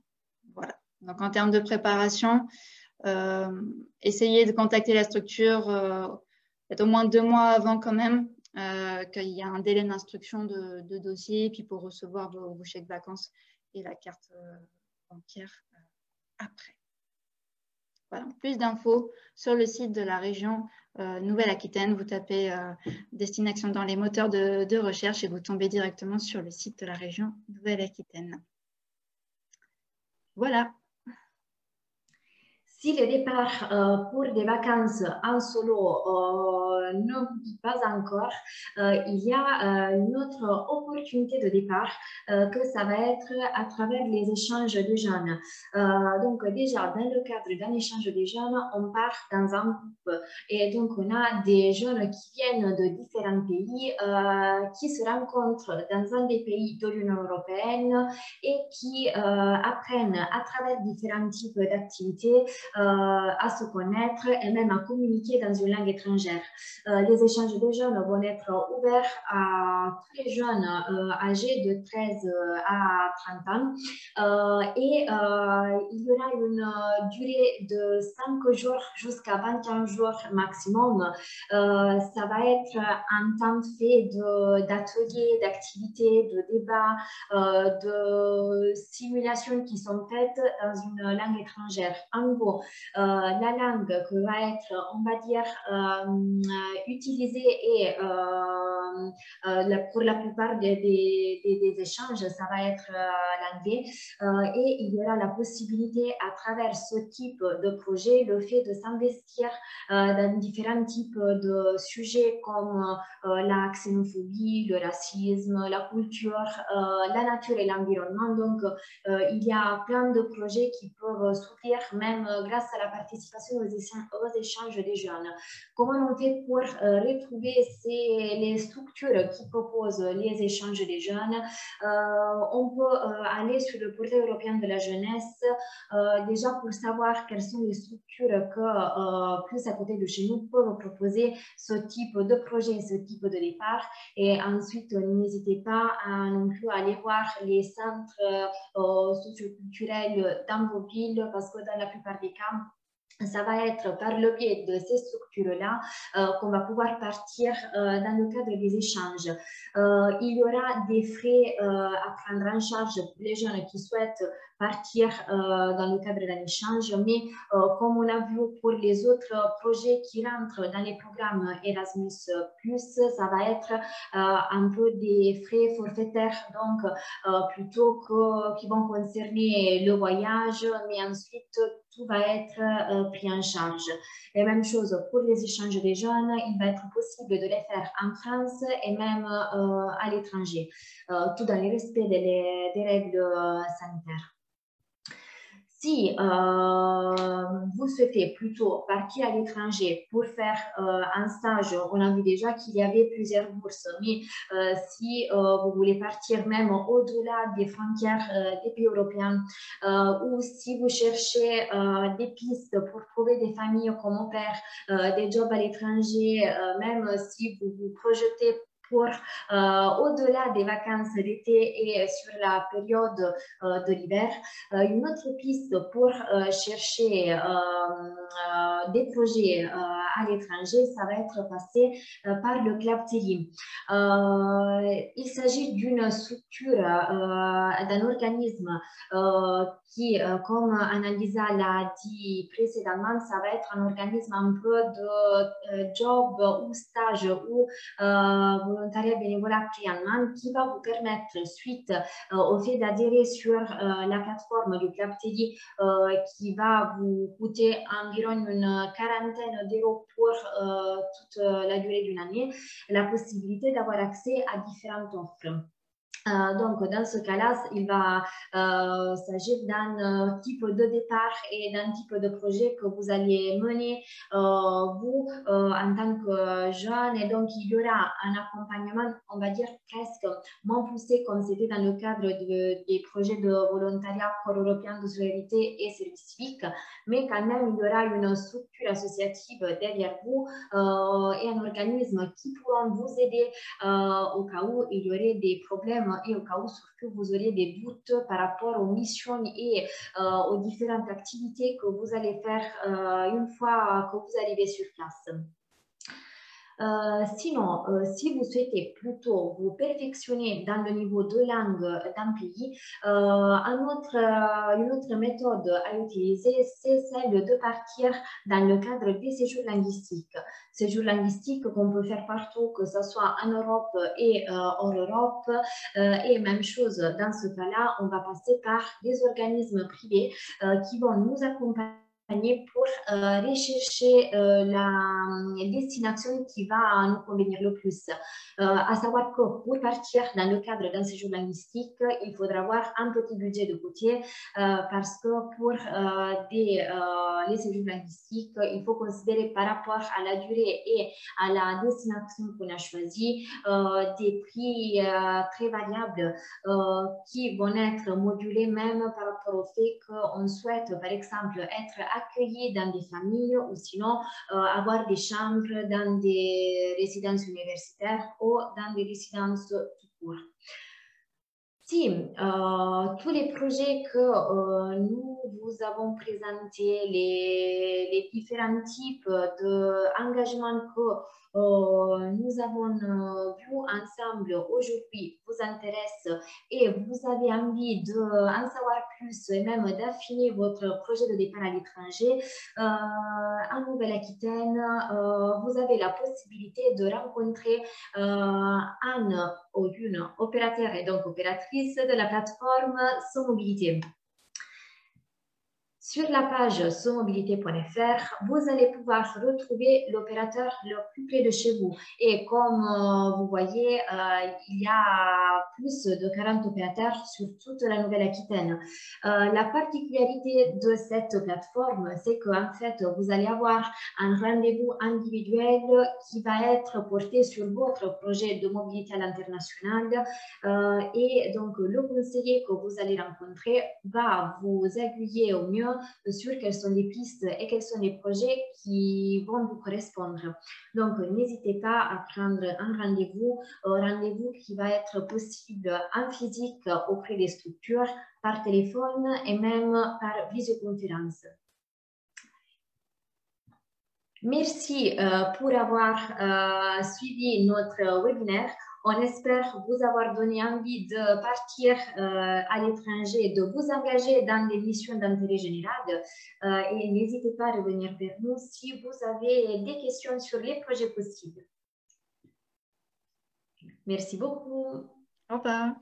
Voilà. Donc, en termes de préparation, essayez de contacter la structure peut-être au moins 2 mois avant quand même, qu'il y a un délai d'instruction de dossier, puis pour recevoir vos chèques vacances et la carte bancaire après. Voilà. Plus d'infos sur le site de la région Nouvelle-Aquitaine, vous tapez destination dans les moteurs de recherche et vous tombez directement sur le site de la région Nouvelle-Aquitaine. Voilà. Si le départ pour des vacances en solo ne vous dit pas encore, il y a une autre opportunité de départ que ça va être à travers les échanges de jeunes. Donc déjà, dans le cadre d'un échange de jeunes, on part dans un groupe et donc on a des jeunes qui viennent de différents pays qui se rencontrent dans un des pays de l'Union européenne et qui apprennent à travers différents types d'activités à se connaître et même à communiquer dans une langue étrangère. Les échanges de jeunes vont être ouverts à tous les jeunes âgés de 13 à 30 ans et il y aura une durée de 5 jours jusqu'à 21 jours maximum. Ça va être un temps fait d'ateliers, d'activités, de débats, de simulations qui sont faites dans une langue étrangère. En gros, la langue que va être, on va dire, utilisée et pour la plupart des échanges, ça va être l'anglais. Et il y aura la possibilité à travers ce type de projet, le fait de s'investir dans différents types de sujets comme la xénophobie, le racisme, la culture, la nature et l'environnement. Donc, il y a plein de projets qui peuvent s'ouvrir même grâce à la participation aux échanges des jeunes. Comment on fait pour retrouver les structures qui proposent les échanges des jeunes? On peut aller sur le portail européen de la jeunesse déjà pour savoir quelles sont les structures que plus à côté de chez nous peuvent proposer ce type de projet, ce type de départ. Et ensuite, n'hésitez pas non plus à aller voir les centres socioculturels dans vos villes parce que dans la plupart des cas, ça va être par le biais de ces structures-là qu'on va pouvoir partir dans le cadre des échanges. Il y aura des frais à prendre en charge pour les jeunes qui souhaitent partir dans le cadre d'un échange, mais comme on a vu pour les autres projets qui rentrent dans les programmes Erasmus+, ça va être un peu des frais forfaitaires, donc plutôt qui vont concerner le voyage, mais ensuite tout va être pris en charge. Et même chose pour les échanges des jeunes, il va être possible de les faire en France et même à l'étranger, tout dans le respect des règles sanitaires. Si vous souhaitez plutôt partir à l'étranger pour faire un stage, on a vu déjà qu'il y avait plusieurs bourses, mais si vous voulez partir même au-delà des frontières des pays européens ou si vous cherchez des pistes pour trouver des familles comme au pair, des jobs à l'étranger, même si vous vous projetez pour au-delà des vacances d'été et sur la période de l'hiver. Une autre piste pour chercher des projets à l'étranger, ça va être passé par le Club Teli. Il s'agit d'une structure, d'un organisme qui, comme Annalisa l'a dit précédemment, ça va être un organisme un peu de job ou stage ou volontariat bénévolat pris en main qui va vous permettre, suite au fait d'adhérer sur la plateforme du Club Teli qui va vous coûter environ une quarantaine d'euros pour toute la durée d'une année, la possibilité d'avoir accès à différentes offres. Donc, dans ce cas-là, il va s'agir d'un type de départ et d'un type de projet que vous allez mener vous en tant que jeune. Et donc, il y aura un accompagnement, on va dire, presque moins poussé comme c'était dans le cadre des projets de volontariat Corps européen de solidarité et service civique. Mais quand même, il y aura une structure associative derrière vous et un organisme qui pourront vous aider au cas où il y aurait des problèmes et au cas où surtout vous auriez des doutes par rapport aux missions et aux différentes activités que vous allez faire une fois que vous arrivez sur place. Sinon, si vous souhaitez plutôt vous perfectionner dans le niveau de langue d'un pays, une autre méthode à utiliser, c'est celle de partir dans le cadre des séjours linguistiques. Séjours linguistiques qu'on peut faire partout, que ce soit en Europe et hors Europe. Et même chose, dans ce cas-là, on va passer par des organismes privés qui vont nous accompagner pour rechercher la destination qui va nous convenir le plus. À savoir que pour partir dans le cadre d'un séjour linguistique, il faudra avoir un petit budget de côté parce que pour les séjours linguistiques, il faut considérer par rapport à la durée et à la destination qu'on a choisie des prix très variables qui vont être modulés même par rapport au fait qu'on souhaite, par exemple, être accueillis dans des familles ou sinon avoir des chambres dans des résidences universitaires ou dans des résidences tout court. Si tous les projets que nous vous avons présentés, les différents types d'engagement que nous avons vu ensemble aujourd'hui vous intéressent et vous avez envie d'en savoir plus et même d'affiner votre projet de départ à l'étranger, en Nouvelle-Aquitaine, vous avez la possibilité de rencontrer un ou une opérateur et donc opératrice de la plateforme SoMobilité. Sur la page somobilité.fr, vous allez pouvoir retrouver l'opérateur le plus près de chez vous. Et comme vous voyez, il y a plus de 40 opérateurs sur toute la Nouvelle-Aquitaine. La particularité de cette plateforme, c'est qu'en fait, vous allez avoir un rendez-vous individuel qui va être porté sur votre projet de mobilité à l'international. Et donc, le conseiller que vous allez rencontrer va vous aiguiller au mieux sur quelles sont les pistes et quels sont les projets qui vont vous correspondre. Donc, n'hésitez pas à prendre un rendez-vous qui va être possible en physique auprès des structures, par téléphone et même par visioconférence. Merci pour avoir suivi notre webinaire. On espère vous avoir donné envie de partir à l'étranger, de vous engager dans des missions d'intérêt général. Et n'hésitez pas à revenir vers nous si vous avez des questions sur les projets possibles. Merci beaucoup. Au revoir.